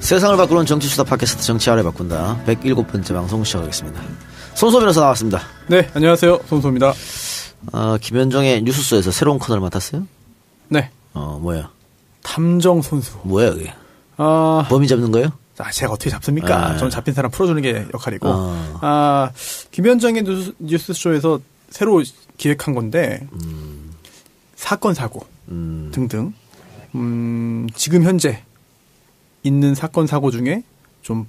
세상을 바꾸는 정치수다 팟캐스트 정치화를 바꾼다 107번째 방송 시작하겠습니다. 손소 변호사 나왔습니다. 네, 안녕하세요. 손소입니다. 김현정의 뉴스쇼에서 새로운 코너를 맡았어요? 네. 뭐야? 탐정 손수. 뭐야 그게? 범인 잡는 거예요? 제가 어떻게 잡습니까? 저는 잡힌 사람 풀어주는 게 역할이고. 김현정의 뉴스쇼에서 새로 기획한 건데 사건 사고 등등 지금 현재 있는 사건 사고 중에 좀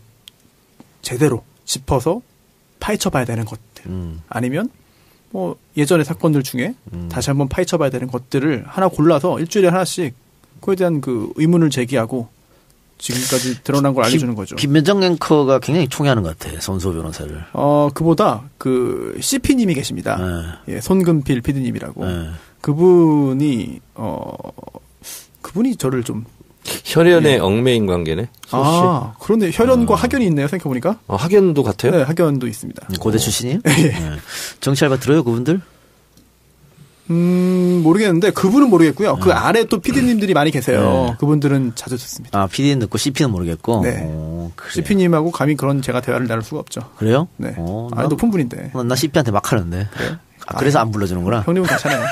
제대로 짚어서 파헤쳐봐야 되는 것들 아니면 뭐 예전의 사건들 중에 다시 한번 파헤쳐봐야 되는 것들을 하나 골라서 일주일에 하나씩 그에 대한 그 의문을 제기하고 지금까지 드러난 걸 알려주는 거죠. 김현정 앵커가 굉장히 총애하는 것 같아. 손소 변호사를. 그보다 그 CP님이 계십니다. 네. 예, 손금필 PD님이라고. 네. 그분이 저를 좀 혈연의 얽매인 관계네. 그런데 혈연과 학연이 있네요. 생각해보니까. 학연도 같아요? 네, 학연도 있습니다. 고대 출신이에요? 예. 네. 정치 알바 들어요, 그분들? 모르겠는데 그분은 모르겠고요. 그 아래 또 PD님들이 많이 계세요. 그분들은 자주 듣습니다. PD는 듣고 CP는 모르겠고. 네. CP님하고 감히 그런 제가 대화를 나눌 수가 없죠. 그래요? 네. 높은 분인데. 나 CP한테 막 하는데. 그래요? 그래서 안 불러주는구나. 형님은 괜찮아요.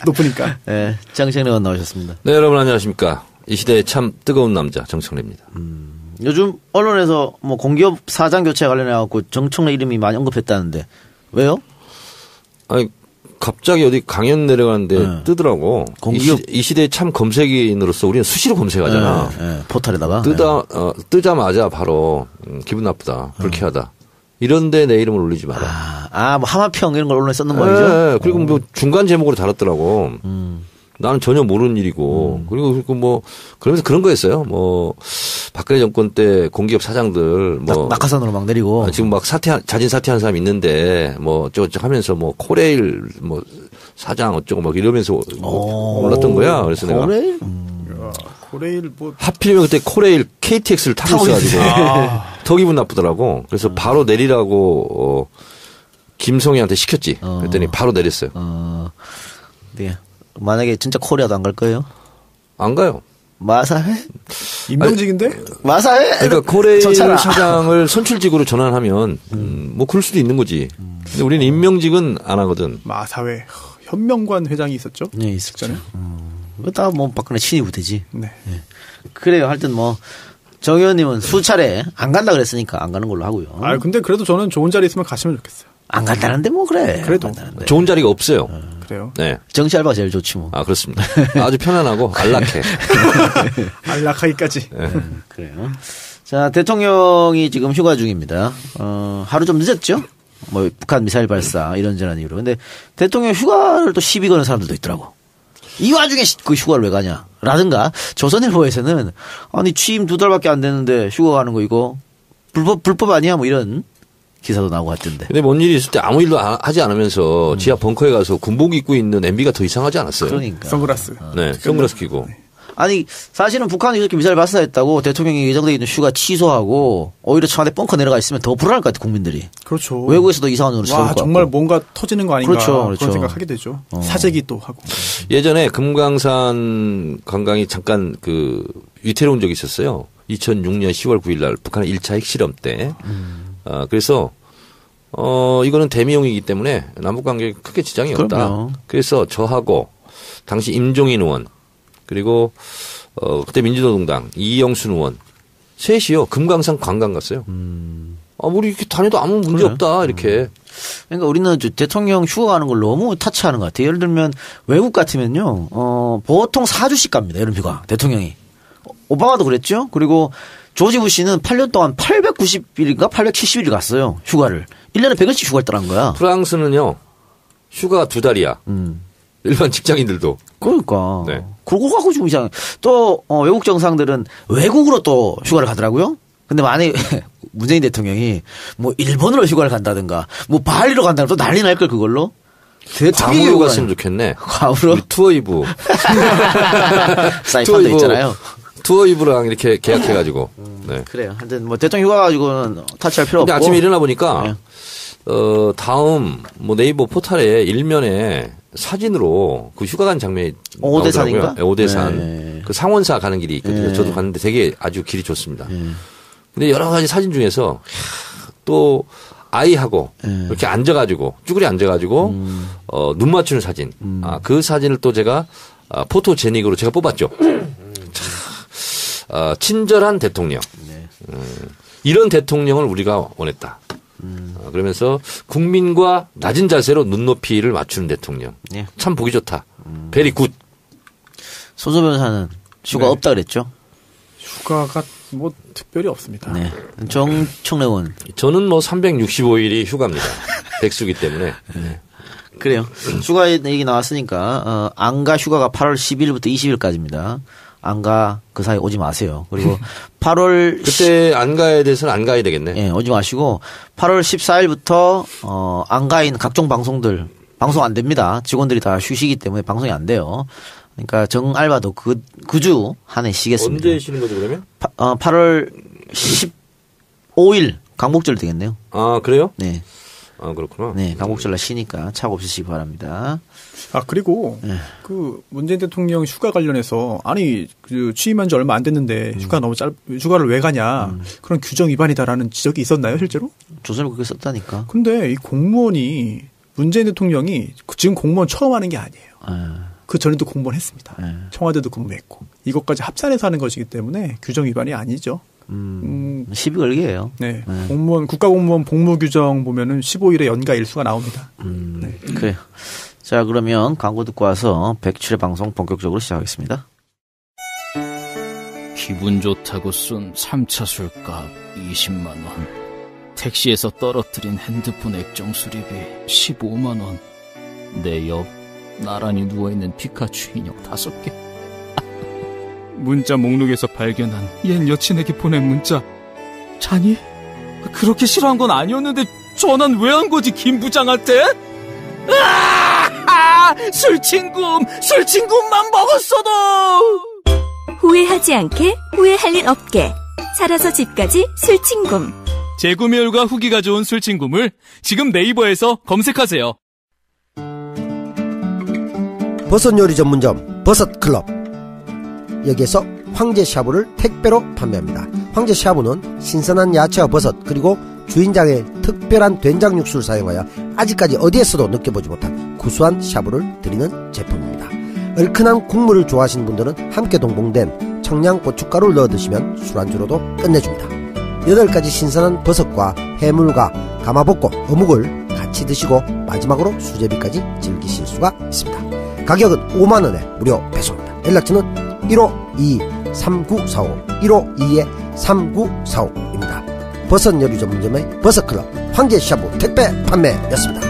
높으니까. 네. 정청래 의원 나오셨습니다. 네, 여러분 안녕하십니까. 이 시대의 참 뜨거운 남자 정청래입니다. 요즘 언론에서 뭐 공기업 사장 교체 관련해갖고 정청래 이름이 많이 언급했다는데 왜요? 아니 갑자기 어디 강연 내려가는데 뜨더라고. 공기업 이 시대의 참 검색인으로서 우리는 수시로 검색하잖아. 네, 포털에다가 뜨자마자 바로 기분 나쁘다, 불쾌하다. 이런데 내 이름을 올리지 마라. 뭐 하마평 이런 걸 언론에 썼는 거죠? 네, 그리고 뭐 중간 제목으로 달았더라고. 나는 전혀 모르는 일이고 그리고 뭐 그러면서 그런 거였어요. 뭐 박근혜 정권 때 공기업 사장들 뭐 낙하산으로 막 내리고 지금 막 자진 사퇴한 사람이 있는데 뭐 어쩌고저쩌고 하면서 뭐 코레일 뭐 사장 어쩌고 막 이러면서 올랐던 거야. 그래서 코레일? 내가 코레일 뭐 하필이면 그때 코레일 KTX를 타고 있어가지고 더 기분 나쁘더라고. 그래서 바로 내리라고 김성희한테 시켰지. 그랬더니 바로 내렸어요. 네. 만약에 진짜 코리아도 안 갈 거예요? 안 가요. 마사회? 임명직인데? 마사회? 그러니까 코레일 사장을 선출직으로 전환하면 뭐 그럴 수도 있는 거지. 근데 우리는 임명직은 안 하거든. 마사회 현명관 회장이 있었죠? 네, 있었죠. 다 뭐 박근혜 친위 부대지. 네. 그래요. 하여튼 뭐 정 의원님은 수차례 안 간다 그랬으니까 안 가는 걸로 하고요. 근데 그래도 저는 좋은 자리 있으면 갔으면 좋겠어요. 안 간다는데 뭐 그래. 그래도 좋은 자리가 없어요. 그래요? 네. 정치 알바가 제일 좋지 뭐. 그렇습니다. 아주 편안하고 안락해. 안락하기까지. 네. 그래요. 자, 대통령이 지금 휴가 중입니다. 하루 좀 늦었죠? 뭐 북한 미사일 발사 이런저런 이유로. 근데 대통령 휴가를 또 시비 거는 사람들도 있더라고. 이 와중에 그 휴가를 왜 가냐? 라든가 조선일보에서는 아니 취임 2달밖에 안 됐는데 휴가 가는 거 이거 불법 아니야? 뭐 이런 기사도 나오고 하던데. 근데 뭔 일이 있을 때 아무 일도 하지 않으면서 지하 벙커에 가서 군복 입고 있는 MB가 더 이상하지 않았어요? 그러니까. 선글라스. 네, 선글라스 끼고. 아니 사실은 북한이 이렇게 미사일 발사했다고 대통령이 예정돼 있는 휴가 취소하고 오히려 청와대 벙커 내려가 있으면 더 불안할 것 같아 국민들이. 그렇죠. 외국에서도 이상한 눈으로 쳐다볼 것 같고. 정말 뭔가 터지는 거 아닌가 그렇죠. 그런 생각하게 되죠. 사재기 또 하고. 예전에 금강산 관광이 잠깐 그 위태로운 적이 있었어요. 2006년 10월 9일 날 북한의 1차 핵실험 때. 그래서 이거는 대미용이기 때문에 남북관계에 크게 지장이 없다. 그럼요. 그래서 저하고 당시 임종인 의원 그리고 그때 민주노동당 이영순 의원 셋이요 금강산 관광 갔어요. 우리 이렇게 다녀도 아무 문제 그래. 없다 이렇게. 그러니까 우리는 대통령 휴가 가는 걸 너무 타치하는 것 같아요. 예를 들면 외국 같으면요, 보통 4주씩 갑니다. 여름 휴가 대통령이. 오바마도 그랬죠. 그리고 조지 부시는 8년 동안 890일인가 870일 갔어요. 휴가를. 1년에 100일씩 휴가를 떠난 거야. 프랑스는요 휴가가 2달이야. 일반 직장인들도. 그러니까. 네. 그러고 가고 좀 이상해. 또 외국 정상들은 외국으로 또 휴가를 가더라고요. 근데 만약에 문재인 대통령이 뭐 일본으로 휴가를 간다든가 뭐 발리로 간다면 또 난리 날 걸 그걸로. 괌으로 갔으면 좋겠네. 괌으로? 투어이브. 사이판도 있잖아요. 투어이브랑 이렇게 계약해가지고. 네. 그래요. 하여튼 뭐 대통령 휴가 가지고는 타치할 필요 근데 없고. 아침에 일어나 보니까 네. 다음 뭐 네이버 포털에 일면에 사진으로 그 휴가 간 장면이 오대산인가? 나오더라고요. 네, 오대산. 네. 그 상원사 가는 길이 있거든요. 네. 저도 갔는데 되게 아주 길이 좋습니다. 근데 여러 가지 사진 중에서 또 아이하고 이렇게 앉아가지고 쭈그리 앉아가지고 눈 맞추는 사진. 그 사진을 또 제가 포토제닉으로 제가 뽑았죠. 친절한 대통령. 이런 대통령을 우리가 원했다. 그러면서 국민과 낮은 자세로 눈높이를 맞추는 대통령. 네. 참 보기 좋다. 베리 굿. 소조 변호사는 휴가 네. 없다 그랬죠? 휴가가 뭐 특별히 없습니다. 네. 정청래원. 저는 뭐 365일이 휴가입니다. 백수기 때문에. 네. 그래요. 휴가 얘기 나왔으니까 안가 휴가가 8월 10일부터 20일까지입니다. 안가 그 사이 오지 마세요. 그리고 8월 그때 안가에 대해서는 안 가야 되겠네. 예, 오지 마시고 8월 14일부터 안가인 각종 방송들 방송 안 됩니다. 직원들이 다 쉬시기 때문에 방송이 안 돼요. 그러니까 정알바도 그 주 한 해 쉬겠습니다. 언제 쉬는 거죠 그러면? 8월 15일 강복절 되겠네요. 아 그래요? 네. 아 그렇구나. 네, 강복절날 쉬니까 착오 없으시기 바랍니다. 그리고 그 문재인 대통령 휴가 관련해서 아니 그 취임한 지 얼마 안 됐는데 휴가를 왜 가냐 그런 규정 위반이다라는 지적이 있었나요 실제로? 조선을 그렇게 썼다니까. 근데 이 공무원이 문재인 대통령이 지금 공무원 처음 하는 게 아니에요. 그 전에도 공무원 했습니다. 청와대도 근무했고 이것까지 합산해서 하는 것이기 때문에 규정 위반이 아니죠. 시비 걸기예요. 네. 공무원 국가공무원 복무 규정 보면은 15일에 연가 일수가 나옵니다. 네. 그래요. 자, 그러면 광고 듣고 와서 107회 방송 본격적으로 시작하겠습니다. 기분 좋다고 쏜 3차 술값 20만 원. 택시에서 떨어뜨린 핸드폰 액정 수리비 15만 원. 내 옆 나란히 누워있는 피카츄 인형 5개. 문자 목록에서 발견한 옛 여친에게 보낸 문자. 자니? 그렇게 싫어한 건 아니었는데 전화는 왜 한 거지 김 부장한테? 술친구만 먹었어도 후회하지 않게 후회할 일 없게 살아서 집까지 술친구. 재구매율과 후기가 좋은 술친구물 지금 네이버에서 검색하세요. 버섯 요리 전문점 버섯클럽. 여기에서 황제 샤브를 택배로 판매합니다. 황제 샤브는 신선한 야채와 버섯 그리고 주인장의 특별한 된장 육수를 사용하여 아직까지 어디에서도 느껴보지 못한 구수한 샤브를 드리는 제품입니다. 얼큰한 국물을 좋아하시는 분들은 함께 동봉된 청양고춧가루를 넣어 드시면 술안주로도 끝내줍니다. 8가지 신선한 버섯과 해물과 가마복고, 어묵을 같이 드시고 마지막으로 수제비까지 즐기실 수가 있습니다. 가격은 5만원에 무료 배송입니다. 연락처는 152-3945 152-3945입니다. 버섯 요리 전문점의 버섯클럽 황제샤브 택배 판매였습니다.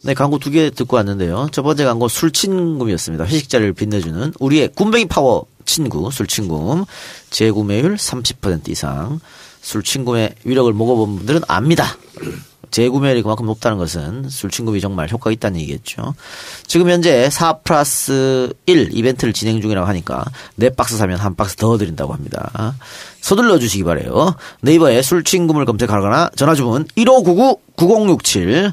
네, 광고 2개 듣고 왔는데요. 첫 번째 광고 술친구였습니다. 회식 자리를 빛내주는 우리의 굼벵이 파워 친구 술친구. 재구매율 30% 이상. 술친구의 위력을 먹어본 분들은 압니다. 재구매율이 그만큼 높다는 것은 술친구이 정말 효과가 있다는 얘기겠죠. 지금 현재 4+1 이벤트를 진행 중이라고 하니까 4박스 사면 1박스 더 드린다고 합니다. 서둘러 주시기 바래요. 네이버에 술친구를 검색하거나 전화주문 1599-9067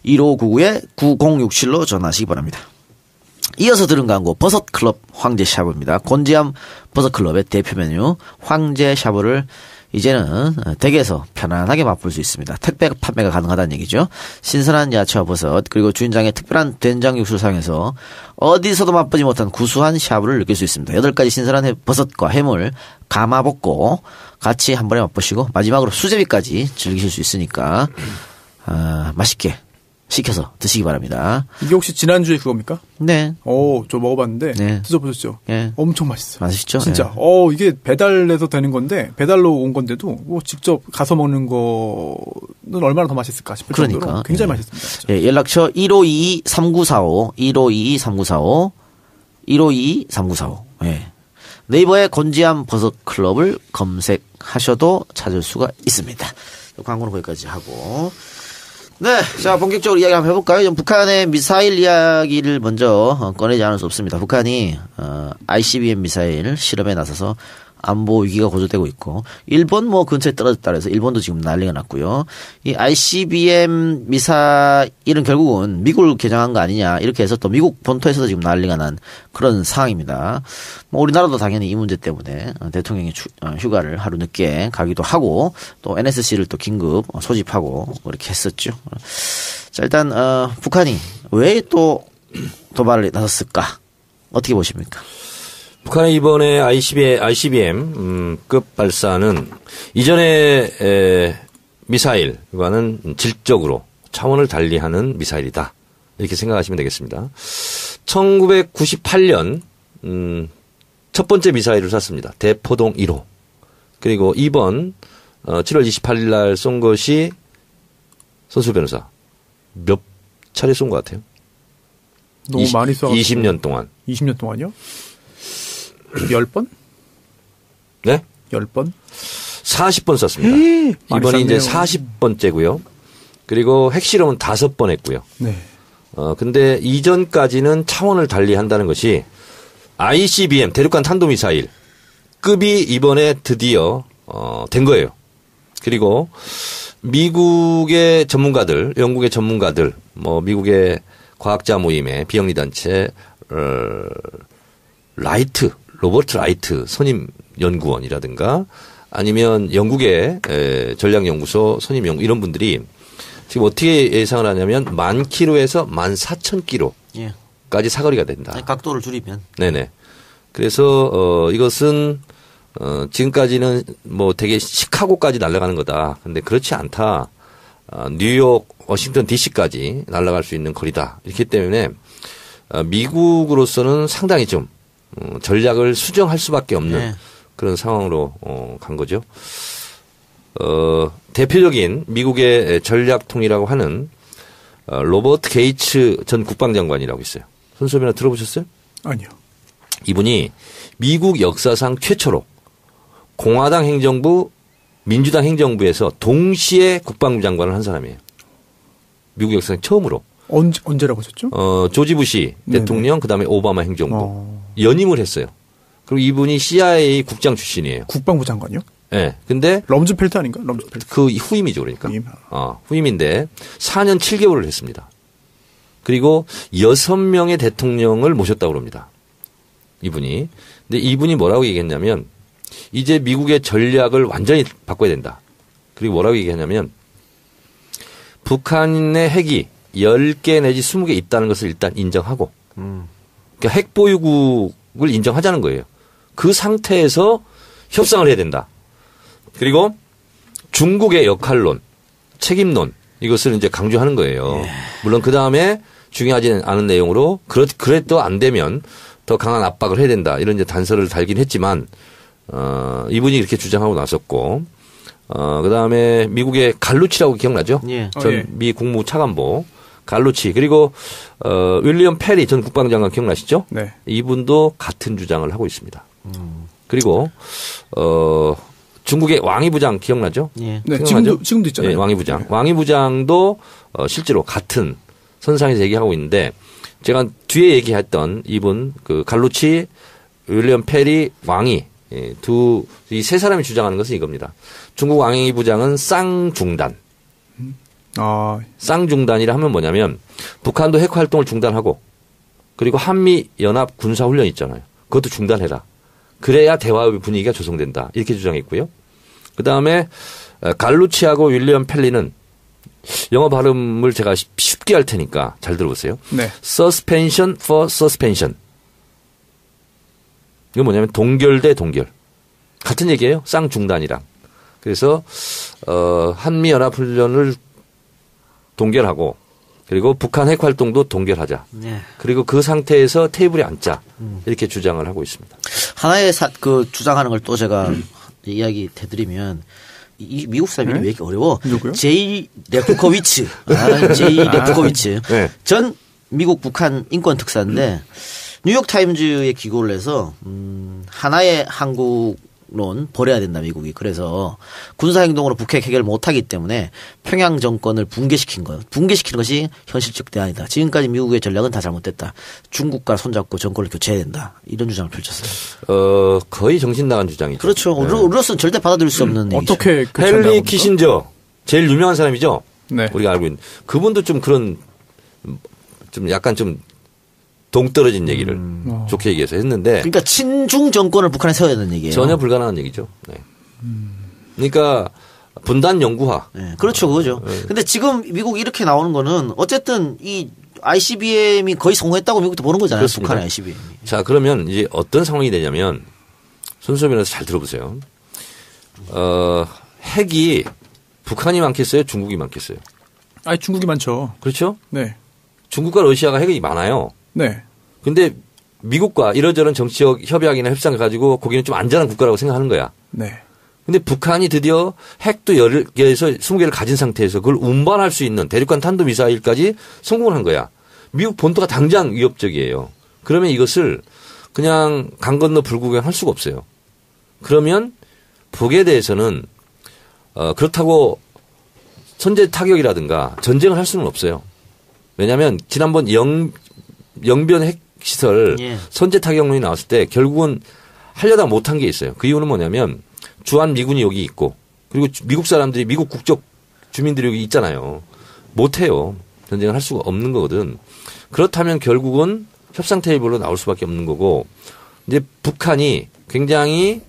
1599-9067로 전화하시기 바랍니다. 이어서 들은 광고 버섯클럽 황제샤브입니다. 곤지암 버섯클럽의 대표 메뉴 황제샤브를 이제는 댁에서 편안하게 맛볼 수 있습니다. 택배 판매가 가능하다는 얘기죠. 신선한 야채와 버섯 그리고 주인장의 특별한 된장 육수를 사용해서 어디서도 맛보지 못한 구수한 샤브를 느낄 수 있습니다. 8가지 신선한 버섯과 해물, 가마복고 같이 한 번에 맛보시고 마지막으로 수제비까지 즐기실 수 있으니까 맛있게 시켜서 드시기 바랍니다. 이게 혹시 지난주에 그겁니까? 네. 저 먹어봤는데 네. 드셔보셨죠? 네. 엄청 맛있어요. 맛있죠? 진짜. 네. 이게 배달해서 되는 건데 배달로 온 건데도 뭐 직접 가서 먹는 거는 얼마나 더 맛있을까 싶을 그러니까. 정도로 굉장히 맛있습니다. 진짜. 예, 연락처 1522-3945 1522-3945 1522-3945 예. 네이버에 곤지암 버섯클럽을 검색하셔도 찾을 수가 있습니다. 광고는 거기까지 하고 네, 자 본격적으로 이야기 한번 해볼까요? 북한의 미사일 이야기를 먼저 꺼내지 않을 수 없습니다. 북한이 ICBM 미사일 실험에 나서서 안보 위기가 고조되고 있고 일본 뭐 근처에 떨어졌다 그래서 일본도 지금 난리가 났고요. 이 ICBM 미사일은 결국은 미국을 개정한 거 아니냐 이렇게 해서 또 미국 본토에서도 지금 난리가 난 그런 상황입니다. 뭐 우리나라도 당연히 이 문제 때문에 대통령이 휴가를 하루 늦게 가기도 하고 또 NSC를 또 긴급 소집하고 그렇게 했었죠. 자 일단 북한이 왜 또 도발을 나섰을까? 어떻게 보십니까? 북한의 이번에 ICBM 급 발사는 이전의 미사일과는 질적으로 차원을 달리하는 미사일이다. 이렇게 생각하시면 되겠습니다. 1998년 첫 번째 미사일을 쐈습니다. 대포동 1호. 그리고 이번 7월 28일 날 쏜 것이 손수 변호사 몇 차례 쏜 것 같아요? 너무 많이 쏴가지고 20년 동안. 20년 동안요? 10번? 네? 10번? 40번 썼습니다. 이번이 이제 40번째고요. 그리고 핵실험은 5번 했고요. 네. 근데 이전까지는 차원을 달리 한다는 것이 ICBM 대륙간 탄도미사일 급이 이번에 드디어 된 거예요. 그리고 미국의 전문가들, 영국의 전문가들, 뭐 미국의 과학자 모임의 비영리 단체 라이트, 로버트 라이트 선임 연구원이라든가 아니면 영국의 전략연구소 선임 연구 이런 분들이 지금 어떻게 예상을 하냐면 10,000km에서 14,000km까지 사거리가 된다. 각도를 줄이면. 네네. 그래서 이것은 지금까지는 뭐 되게 시카고까지 날아가는 거다. 근데 그렇지 않다. 뉴욕, 워싱턴 DC까지 날아갈 수 있는 거리다. 이렇기 때문에 미국으로서는 상당히 좀 전략을 수정할 수밖에 없는 네. 그런 상황으로 간 거죠. 대표적인 미국의 전략통이라고 하는 로버트 게이츠 전 국방장관이라고 있어요. 손수변호 들어보셨어요? 아니요. 이분이 미국 역사상 최초로 공화당 행정부, 민주당 행정부에서 동시에 국방부 장관을 한 사람이에요. 미국 역사상 처음으로. 언제라고 하셨죠? 조지 부시 네네. 대통령, 그다음에 오바마 행정부 연임을 했어요. 그리고 이분이 CIA 국장 출신이에요. 국방부 장관이요? 네. 근데 럼즈펠트 아닌가? 럼즈펠트. 그 후임이죠, 그러니까. 후임. 후임인데 4년 7개월을 했습니다. 그리고 6명의 대통령을 모셨다고 합니다. 이분이. 근데 이분이 뭐라고 얘기했냐면 이제 미국의 전략을 완전히 바꿔야 된다. 그리고 뭐라고 얘기했냐면 북한의 핵이 10개 내지 20개 있다는 것을 일단 인정하고 그러니까 핵 보유국을 인정하자는 거예요. 그 상태에서 협상을 해야 된다. 그리고 중국의 역할론, 책임론 이것을 이제 강조하는 거예요. 물론 그 다음에 중요하지 않은 내용으로 그래도 안 되면 더 강한 압박을 해야 된다. 이런 이제 단서를 달긴 했지만 이분이 이렇게 주장하고 나섰고 그 다음에 미국의 갈루치라고 기억나죠? 예. 전 미 국무 차관보 갈루치 그리고 윌리엄 페리 전 국방장관 기억나시죠? 네. 이분도 같은 주장을 하고 있습니다. 그리고 중국의 왕이 부장 기억나죠? 예. 네, 기억나죠? 지금도 있잖아요. 네, 왕이 부장. 네. 왕이 부장도 실제로 같은 선상에서 얘기하고 있는데 제가 뒤에 얘기했던 이분 그 갈루치, 윌리엄 페리, 왕이 이 세 사람이 주장하는 것은 이겁니다. 중국 왕이 부장은 쌍중단. 쌍중단이라 하면 뭐냐면 북한도 핵 활동을 중단하고 그리고 한미 연합 군사 훈련 있잖아요. 그것도 중단해라. 그래야 대화의 분위기가 조성된다. 이렇게 주장했고요. 그다음에 갈루치하고 윌리엄 펠리는 영어 발음을 제가 쉽게 할 테니까 잘 들어보세요. 네. Suspension for suspension. 이건 뭐냐면 동결 대 동결. 같은 얘기예요. 쌍중단이랑. 그래서 한미 연합 훈련을 동결하고 그리고 북한 핵 활동도 동결하자. 네. 그리고 그 상태에서 테이블에 앉자. 이렇게 주장을 하고 있습니다. 하나의 그 주장하는 걸 또 제가 이야기 해드리면 이 미국 사람 이름이 왜 이렇게 어려워? 누구요? 제이 레프코비츠. 제이 레프코비츠. 네. 전 미국 북한 인권 특사인데 뉴욕 타임즈에 기고를 해서 하나의 한국 버려야 된다 미국이. 그래서 군사행동으로 북핵 해결 못하기 때문에 평양 정권을 붕괴시킨 거예요. 붕괴시키는 것이 현실적 대안이다. 지금까지 미국의 전략은 다 잘못됐다. 중국과 손잡고 정권을 교체해야 된다. 이런 주장을 펼쳤어요. 거의 정신 나간 주장이죠. 그렇죠. 우리로서는 절대 받아들일 수 없는 얘기죠. 어떻게 헨리 키신저 제일 유명한 사람이죠. 네. 우리가 알고 있는 그분도 좀 그런 좀 약간 좀 동떨어진 얘기를 좋게 얘기해서 했는데. 그러니까 친중 정권을 북한에 세워야 되는 얘기예요. 전혀 불가능한 얘기죠. 네. 그러니까 분단 영구화. 네, 그렇죠, 그거죠. 네. 근데 지금 미국이 이렇게 나오는 거는 어쨌든 이 ICBM이 거의 성공했다고 미국도 보는 거잖아요. 그렇습니다. 북한의 ICBM. 자, 그러면 이제 어떤 상황이 되냐면 손수업이라서 잘 들어보세요. 핵이 북한이 많겠어요? 중국이 많겠어요? 아니, 중국이 많죠. 그렇죠? 네. 중국과 러시아가 핵이 많아요. 네. 근데 미국과 이러저런 정치적 협약이나 협상을 가지고 거기는 좀 안전한 국가라고 생각하는 거야. 네. 근데 북한이 드디어 핵도 10개에서 20개를 가진 상태에서 그걸 운반할 수 있는 대륙간 탄도미사일까지 성공을 한 거야. 미국 본토가 당장 위협적이에요. 그러면 이것을 그냥 강 건너 불구경할 수가 없어요. 그러면 북에 대해서는 그렇다고 선제 타격이라든가 전쟁을 할 수는 없어요. 왜냐하면 지난번 영변 핵시설 예. 선제 타격론이 나왔을 때 결국은 하려다 못한 게 있어요. 그 이유는 뭐냐면 주한 미군이 여기 있고 그리고 미국 사람들이 미국 국적 주민들이 여기 있잖아요. 못해요. 전쟁을 할 수가 없는 거거든. 그렇다면 결국은 협상 테이블로 나올 수밖에 없는 거고 이제 북한이 굉장히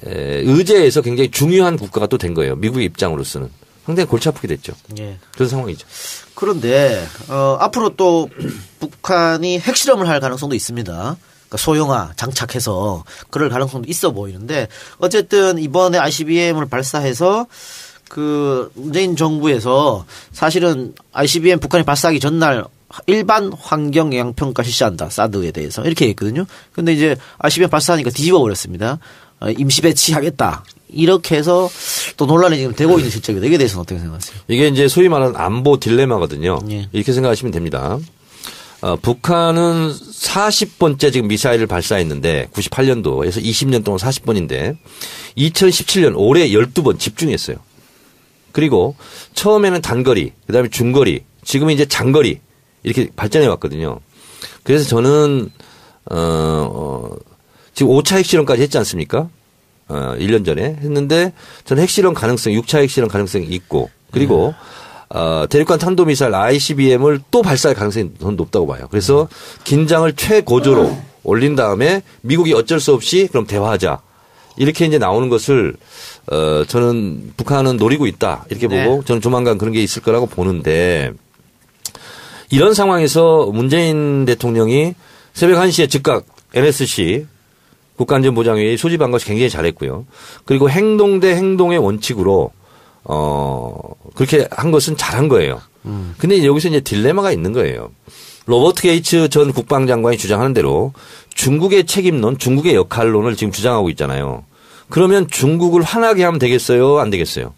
의제에서 굉장히 중요한 국가가 또 된 거예요. 미국의 입장으로서는. 상당히 골치 아프게 됐죠. 예. 그런 상황이죠. 그런데 앞으로 또 북한이 핵실험을 할 가능성도 있습니다. 그러니까 소형화 장착해서 그럴 가능성도 있어 보이는데 어쨌든 이번에 ICBM을 발사해서 그 문재인 정부에서 사실은 ICBM 북한이 발사하기 전날 일반 환경 영향 평가 실시한다. 사드에 대해서 이렇게 했거든요. 근데 이제 ICBM 발사하니까 뒤집어 버렸습니다. 임시 배치하겠다. 이렇게 해서 또 논란이 지금 되고 있는 실정입니다. 이게 대해서는 어떻게 생각하세요? 이게 이제 소위 말하는 안보 딜레마거든요. 예. 이렇게 생각하시면 됩니다. 북한은 40번째 지금 미사일을 발사했는데 98년도에서 20년 동안 40번인데 2017년 올해 12번 집중했어요. 그리고 처음에는 단거리, 그다음에 중거리, 지금은 이제 장거리 이렇게 발전해 왔거든요. 그래서 저는 지금 5차 핵실험까지 했지 않습니까? 1년 전에 했는데 저는 핵실험 가능성, 6차 핵실험 가능성이 있고 그리고 대륙간 탄도미사일 ICBM을 또 발사할 가능성이 더 높다고 봐요. 그래서 긴장을 최고조로 올린 다음에 미국이 어쩔 수 없이 그럼 대화하자. 이렇게 이제 나오는 것을 저는 북한은 노리고 있다. 이렇게 보고 저는 조만간 그런 게 있을 거라고 보는데 이런 상황에서 문재인 대통령이 새벽 1시에 즉각 NSC 국가안전보장회의 소집한 것이 굉장히 잘했고요. 그리고 행동 대 행동의 원칙으로 그렇게 한 것은 잘한 거예요. 근데 여기서 이제 딜레마가 있는 거예요. 로버트 게이츠 전 국방장관이 주장하는 대로 중국의 책임론, 중국의 역할론을 지금 주장하고 있잖아요. 그러면 중국을 화나게 하면 되겠어요? 안 되겠어요?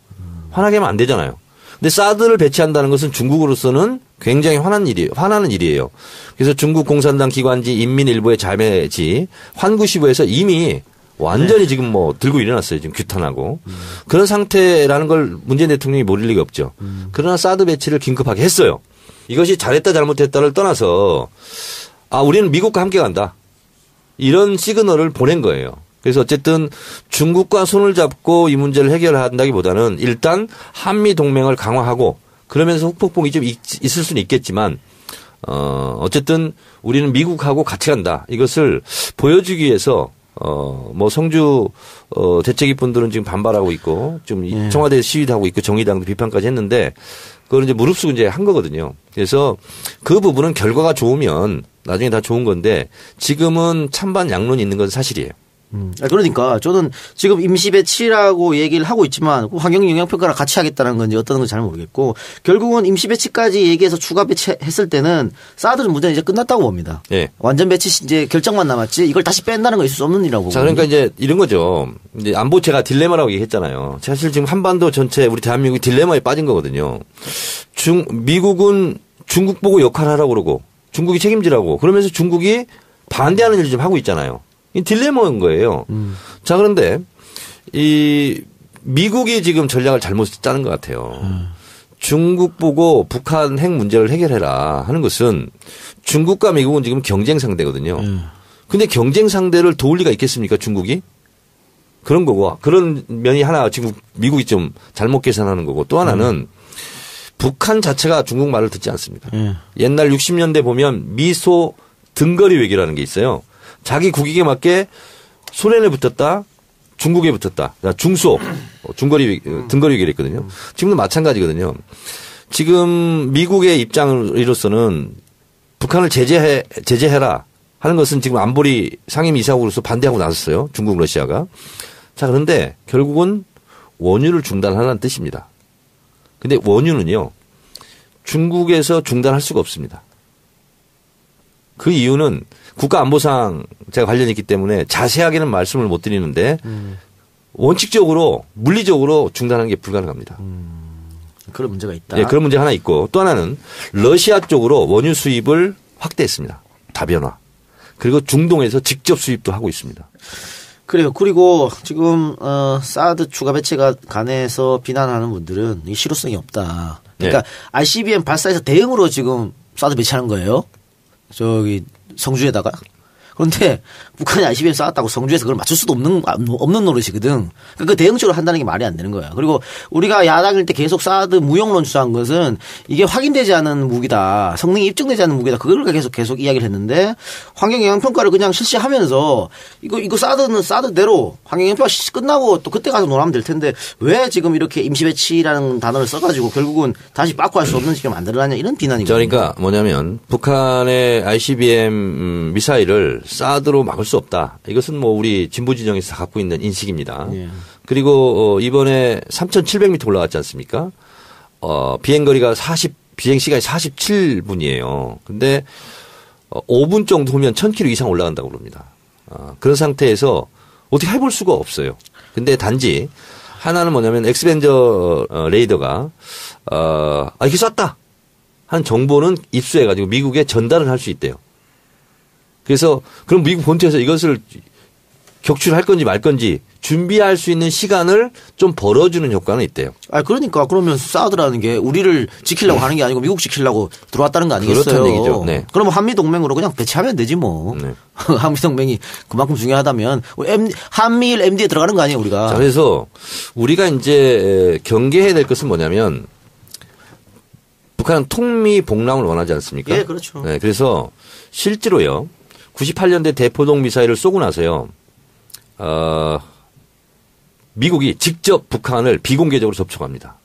화나게 하면 안 되잖아요. 근데 사드를 배치한다는 것은 중국으로서는 굉장히 화나는 일이에요. 그래서 중국 공산당 기관지 인민일보의 자매지 환구시보에서 이미 완전히 지금 뭐 들고 일어났어요. 지금 규탄하고. 그런 상태라는 걸 문재인 대통령이 모를 리가 없죠. 그러나 사드 배치를 긴급하게 했어요. 이것이 잘했다 잘못했다를 떠나서 우리는 미국과 함께 간다. 이런 시그널을 보낸 거예요. 그래서 어쨌든 중국과 손을 잡고 이 문제를 해결한다기보다는 일단 한미 동맹을 강화하고 그러면서 후폭풍이 좀 있을 수는 있겠지만 어쨌든 우리는 미국하고 같이 간다. 이것을 보여주기 위해서 뭐 성주 대책위 분들은 지금 반발하고 있고 좀 청와대 시위도 하고 있고 정의당도 비판까지 했는데 그걸 이제 무릅쓰고 이제 한 거거든요. 그래서 그 부분은 결과가 좋으면 나중에 다 좋은 건데 지금은 찬반 양론이 있는 건 사실이에요. 그러니까 저는 지금 임시 배치라고 얘기를 하고 있지만 환경 영향 평가랑 같이 하겠다는 건지 어떤 건지 잘 모르겠고 결국은 임시 배치까지 얘기해서 추가 배치했을 때는 사드 문제는 이제 끝났다고 봅니다. 네. 완전 배치 이제 결정만 남았지 이걸 다시 뺀다는 건 있을 수 없는 일이라고. 자, 그러니까 이제 이런 거죠. 이제 안보 제가 딜레마라고 얘기했잖아요. 사실 지금 한반도 전체 우리 대한민국이 딜레마에 빠진 거거든요. 미국은 중국 보고 역할하라고 그러고 중국이 책임지라고 그러면서 중국이 반대하는 일을 좀 하고 있잖아요. 이 딜레마인 거예요. 자, 그런데 이 미국이 지금 전략을 잘못 짜는 것 같아요. 중국 보고 북한 핵 문제를 해결해라 하는 것은 중국과 미국은 지금 경쟁 상대거든요. 근데 경쟁 상대를 도울 리가 있겠습니까, 중국이? 그런 거고, 그런 면이 하나 지금 미국이 좀 잘못 계산하는 거고, 또 하나는 북한 자체가 중국 말을 듣지 않습니다. 옛날 60년대 보면 미소 등거리 외교라는 게 있어요. 자기 국익에 맞게 소련에 붙었다, 중국에 붙었다. 중소, 등거리 외교를 했거든요. 지금도 마찬가지거든요. 지금 미국의 입장으로서는 북한을 제재해라 하는 것은 지금 안보리 상임이사국으로서 반대하고 나섰어요. 중국, 러시아가. 자, 그런데 결국은 원유를 중단하라는 뜻입니다. 근데 원유는요, 중국에서 중단할 수가 없습니다. 그 이유는 국가안보상 제가 관련이 있기 때문에 자세하게는 말씀을 못 드리는데 원칙적으로 물리적으로 중단하는 게 불가능합니다. 그런 문제가 있다. 예, 그런 문제 하나 있고 또 하나는 러시아 쪽으로 원유 수입을 확대했습니다. 다변화. 그리고 중동에서 직접 수입도 하고 있습니다. 그래요. 그리고 지금 사드 추가 배치가 관해서 비난하는 분들은 이 실효성이 없다. 그러니까 네. ICBM 발사해서 대응으로 지금 사드 배치하는 거예요. 저기 성주에다가. 그런데 북한이 ICBM 쐈다고 성주에서 그걸 맞출 수도 없는 노릇이거든. 그러니까 그 대응적으로 한다는 게 말이 안 되는 거야. 그리고 우리가 야당일 때 계속 사드 무용론 주장한 것은 이게 확인되지 않은 무기다. 성능이 입증되지 않은 무기다. 그걸 계속 이야기를 했는데 환경영향평가를 그냥 실시하면서 이거 사드는 사드대로 환경영향평가 끝나고 또 그때 가서 논하면 될 텐데 왜 지금 이렇게 임시배치라는 단어를 써가지고 결국은 다시 빠꾸할 수 없는 지금 만들어놨냐 이런 비난이거든요. 그러니까 뭐냐면 북한의 ICBM 미사일을 사드로 막을 수 없다. 이것은 뭐 우리 진보 진영에서 갖고 있는 인식입니다. 예. 그리고 이번에 3,700m 올라갔지 않습니까? 비행거리가 비행 시간이 47분이에요. 근데 5분 정도 후면 1,000km 이상 올라간다고 그럽니다. 그런 상태에서 어떻게 해볼 수가 없어요. 근데 단지 하나는 뭐냐면 엑스벤저 레이더가 이렇게 쐈다 하는 정보는 입수해가지고 미국에 전달을 할 수 있대요. 그래서 그럼 미국 본토에서 이것을 격추할 건지 말 건지 준비할 수 있는 시간을 좀 벌어주는 효과는 있대요. 그러니까 그러면 사드라는 게 우리를 지키려고 하는 게 아니고 미국 지키려고 들어왔다는 거 아니겠어요? 그렇다는 얘기죠. 네. 그러면 한미동맹으로 그냥 배치하면 되지 뭐. 네. 한미동맹이 그만큼 중요하다면 한미일 MD에 들어가는 거 아니에요 우리가. 자, 그래서 우리가 이제 경계해야 될 것은 뭐냐면 북한은 통미복람을 원하지 않습니까? 예, 그렇죠. 네, 그래서 실제로요. 98년대 대포동 미사일을 쏘고 나서요. 미국이 직접 북한을 비공개적으로 접촉합니다.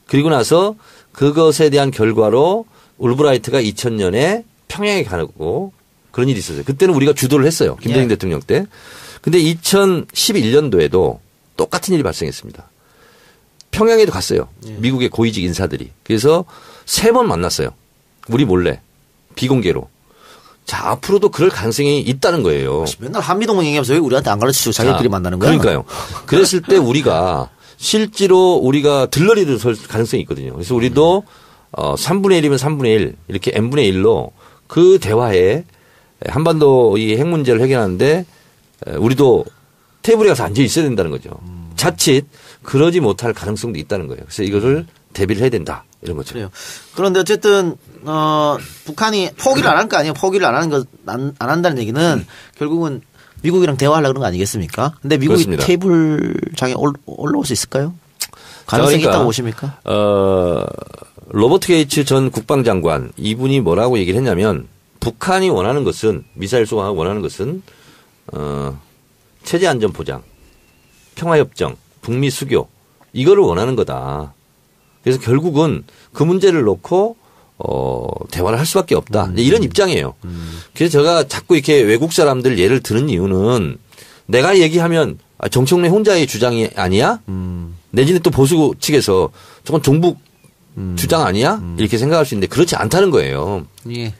그리고 나서 그것에 대한 결과로 울브라이트가 2000년에 평양에 가고 그런 일이 있었어요. 그때는 우리가 주도를 했어요. 김대중 대통령 때. 근데 2011년도에도 똑같은 일이 발생했습니다. 평양에도 갔어요. 미국의 고위직 인사들이. 그래서 3번 만났어요. 우리 몰래. 비공개로. 자, 앞으로도 그럴 가능성이 있다는 거예요. 맨날 한미동맹 얘기하면서 왜 우리한테 안 가르치고 자기들끼리 만나는 거야? 그러니까요. 그랬을 때 우리가 실제로 우리가 들러리를 설 가능성이 있거든요. 그래서 우리도 3분의 1이면 3분의 1 이렇게 n분의 1로 그 대화에 한반도 이 핵 문제를 해결하는데 우리도 테이블에 가서 앉아 있어야 된다는 거죠. 자칫 그러지 못할 가능성도 있다는 거예요. 그래서 이거를 대비를 해야 된다. 이런 거죠. 그래요. 그런데 어쨌든 북한이 포기를 안 할 거 아니에요. 포기를 안 한다는 얘기는 결국은 미국이랑 대화하려고 그런 거 아니겠습니까? 근데 미국이 그렇습니다. 테이블장에 올라올 수 있을까요? 가능성이 그러니까, 있다고 보십니까? 로버트 게이츠 전 국방장관 이분이 뭐라고 얘기를 했냐면 북한이 원하는 것은 미사일 쏘아 원하는 것은 체제 안전 보장, 평화협정, 북미 수교 이거를 원하는 거다. 그래서 결국은 그 문제를 놓고 대화를 할 수밖에 없다. 이런 입장이에요. 그래서 제가 자꾸 이렇게 외국 사람들 예를 드는 이유는 내가 얘기하면 정청래 혼자의 주장이 아니야? 내지는 또 보수 측에서 저건 종북 주장 아니야? 이렇게 생각할 수 있는데 그렇지 않다는 거예요. 예.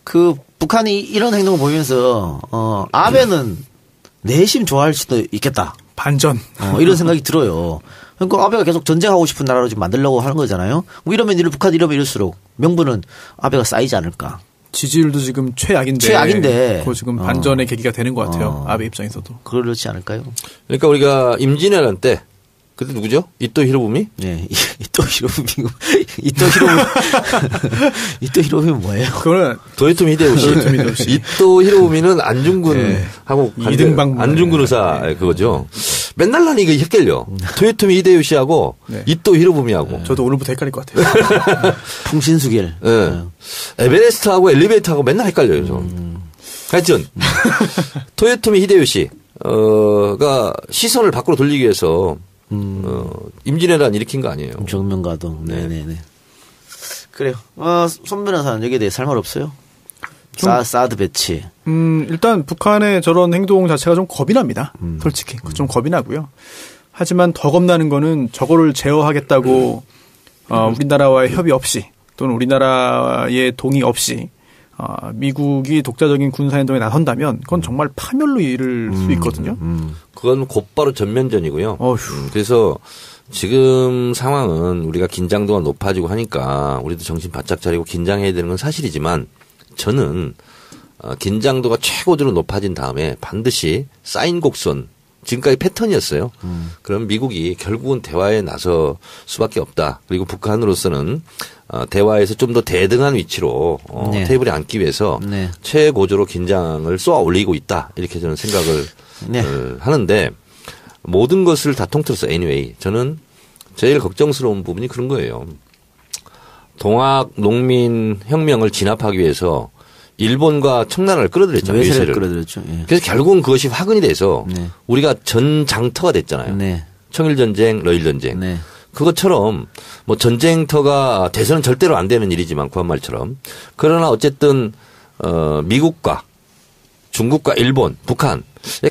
그 북한이 이런 행동을 보이면서 아베는 내심 좋아할 수도 있겠다. 반전. 이런 생각이 들어요. 그러니까 아베가 계속 전쟁하고 싶은 나라로 지금 만들려고 하는 거잖아요. 뭐 이러면 북한이 이러면 이럴수록 명분은 아베가 쌓이지 않을까. 지지율도 지금 최악인데. 그거 지금 반전의 계기가 되는 것 같아요. 아베 입장에서도. 그렇지 않을까요? 그러니까 우리가 임진왜란 때 그때 누구죠? 이토 히로부미? 네, 이토 히로부미. 이토 히로부미 뭐예요? 그거는 도요토미 히데요시. 이토 히로부미는 안중근하고 이등방 안중근 의사 그거죠. 맨날 난 이거 헷갈려. 도요토미 히데요시하고 이토 히로부미하고. 저도 오늘부터 헷갈릴 것 같아요. 풍신수길. 네. 에베레스트하고 엘리베이터하고 맨날 헷갈려요. 저. 하여튼 도요토미 히데요시가 시선을 밖으로 돌리기 위해서 임진왜란 일으킨 거 아니에요. 정명가동. 네네네. 그래요. 손 변호사는 여기에 대해 할 말 없어요? 사드 배치. 일단 북한의 저런 행동 자체가 좀 겁이 납니다. 솔직히. 좀 겁이 나고요. 하지만 더 겁나는 거는 저거를 제어하겠다고 우리나라와의 협의 없이 또는 우리나라의 동의 없이 미국이 독자적인 군사행동에 나선다면 그건 정말 파멸로 이를 수 있거든요. 그건 곧바로 전면전이고요. 그래서 지금 상황은 우리가 긴장도가 높아지고 하니까 우리도 정신 바짝 차리고 긴장해야 되는 건 사실이지만 저는 긴장도가 최고조로 높아진 다음에 반드시 사인 곡선 지금까지 패턴이었어요. 그럼 미국이 결국은 대화에 나설 수밖에 없다. 그리고 북한으로서는 대화에서 좀 더 대등한 위치로 테이블에 앉기 위해서 최고조로 긴장을 쏘아 올리고 있다. 이렇게 저는 생각을 하는데 모든 것을 다 통틀어서 anyway 저는 제일 걱정스러운 부분이 그런 거예요. 동학 농민 혁명을 진압하기 위해서 일본과 청나라를 끌어들였잖아요. 외세를 끌어들였죠. 예. 그래서 결국은 그것이 화근이 돼서 우리가 전장터가 됐잖아요. 청일전쟁, 러일전쟁. 그것처럼 뭐 전쟁터가 돼서는 절대로 안 되는 일이지만 구한말처럼 그러나 어쨌든 미국과 중국과 일본, 북한의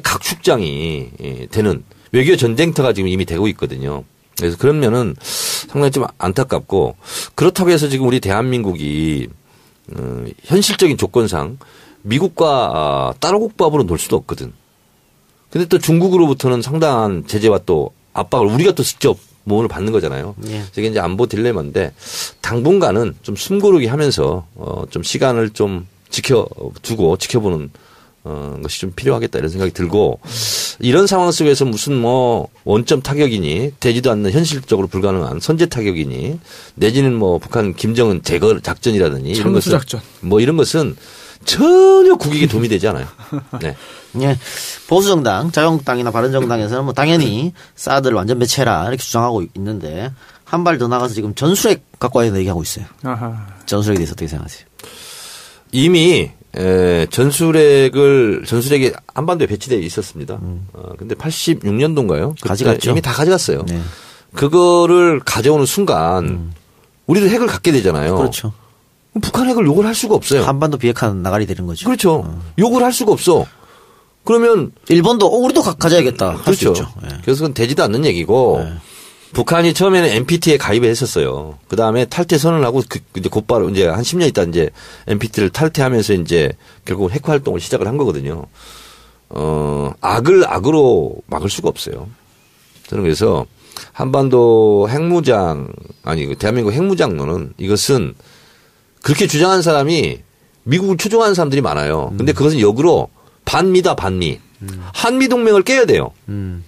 각축장이 되는 외교 전쟁터가 지금 이미 되고 있거든요. 그래서 그런 면은 상당히 좀 안타깝고 그렇다고 해서 지금 우리 대한민국이 현실적인 조건상 미국과 따로국밥으로 놀 수도 없거든. 근데 또 중국으로부터는 상당한 제재와 또 압박을 우리가 또 직접 모험을 받는 거잖아요. 이게 이제 안보 딜레마인데 당분간은 좀 숨고르기 하면서 좀 시간을 좀 지켜두고 지켜보는 것이 좀 필요하겠다 이런 생각이 들고 이런 상황 속에서 무슨 뭐 원점 타격이니 되지도 않는 현실적으로 불가능한 선제 타격이니 내지는 뭐 북한 김정은 제거 작전이라든지 이런 것은 작전. 뭐 이런 것은 전혀 국익에 도움이 되지 않아요. 네. 예. 보수정당, 자유한국당이나 바른정당에서는 뭐 당연히 사드를 완전 배치해라 이렇게 주장하고 있는데 한 발 더 나가서 지금 전술핵 갖고 와야 된다 얘기하고 있어요. 전술핵에 대해서 어떻게 생각하세요? 이미 전술핵이 한반도에 배치되어 있었습니다. 근데 86년도인가요? 가져갔죠. 이미 다 가져갔어요. 그거를 가져오는 순간 우리도 핵을 갖게 되잖아요. 그렇죠. 북한 핵을 욕을 할 수가 없어요. 한반도 비핵화는 나가리 되는 거죠. 그렇죠. 욕을 할 수가 없어. 그러면 일본도 우리도 가져야겠다. 할 수 그렇죠. 있죠. 그래서 그건 되지도 않는 얘기고 북한이 처음에는 NPT에 가입을 했었어요. 그 다음에 탈퇴 선언을 하고 이제 곧바로 이제 한 10년 있다 이제 NPT를 탈퇴하면서 이제 결국 핵 활동을 시작을 한 거거든요. 악을 악으로 막을 수가 없어요. 저는 그래서 한반도 핵무장 대한민국 핵무장론은 이것은 그렇게 주장한 사람이 미국을 추종하는 사람들이 많아요. 근데 그것은 역으로 반미다 반미. 한미 동맹을 깨야 돼요.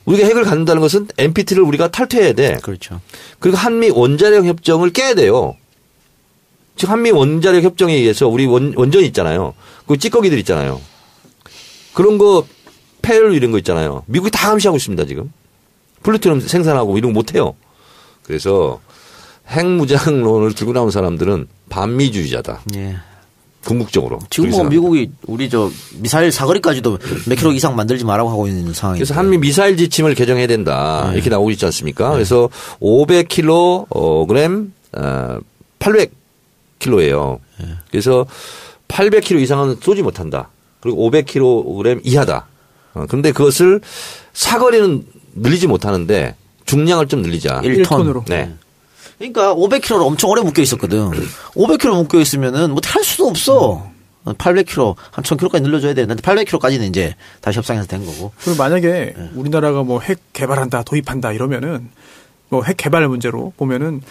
우리가 핵을 갖는다는 것은 NPT를 우리가 탈퇴해야 돼. 그렇죠. 그리고 한미 원자력 협정을 깨야 돼요. 즉 한미 원자력 협정에 의해서 우리 원전이 있잖아요. 그 찌꺼기들 있잖아요. 그런 거 폐열 이런 거 있잖아요. 미국이 다 감시하고 있습니다 지금. 플루토늄 생산하고 이런 거 못해요. 그래서 핵무장론을 들고 나온 사람들은 반미주의자다. 예. 궁극적으로. 지금 뭐 미국이 우리 저 미사일 사거리까지도 몇 킬로 이상 만들지 말라고 하고 있는 상황이에요. 그래서 한미 미사일 지침을 개정해야 된다. 이렇게 나오고 있지 않습니까? 그래서 500kg, 800kg예요. 그래서 800kg 이상은 쏘지 못한다. 그리고 500kg 이하다. 그런데 그것을 사거리는 늘리지 못하는데 중량을 좀 늘리자. 1톤으로. 네. 그러니까 500kg로 엄청 오래 묶여 있었거든. 500kg 묶여 있으면은 뭐 할 수도 없어. 800kg, 한 1000kg까지 늘려줘야 되는데 800kg까지는 이제 다시 협상해서 된 거고. 그리고 만약에 우리나라가 뭐 핵 개발한다, 도입한다 이러면은 뭐 핵 개발 문제로 보면은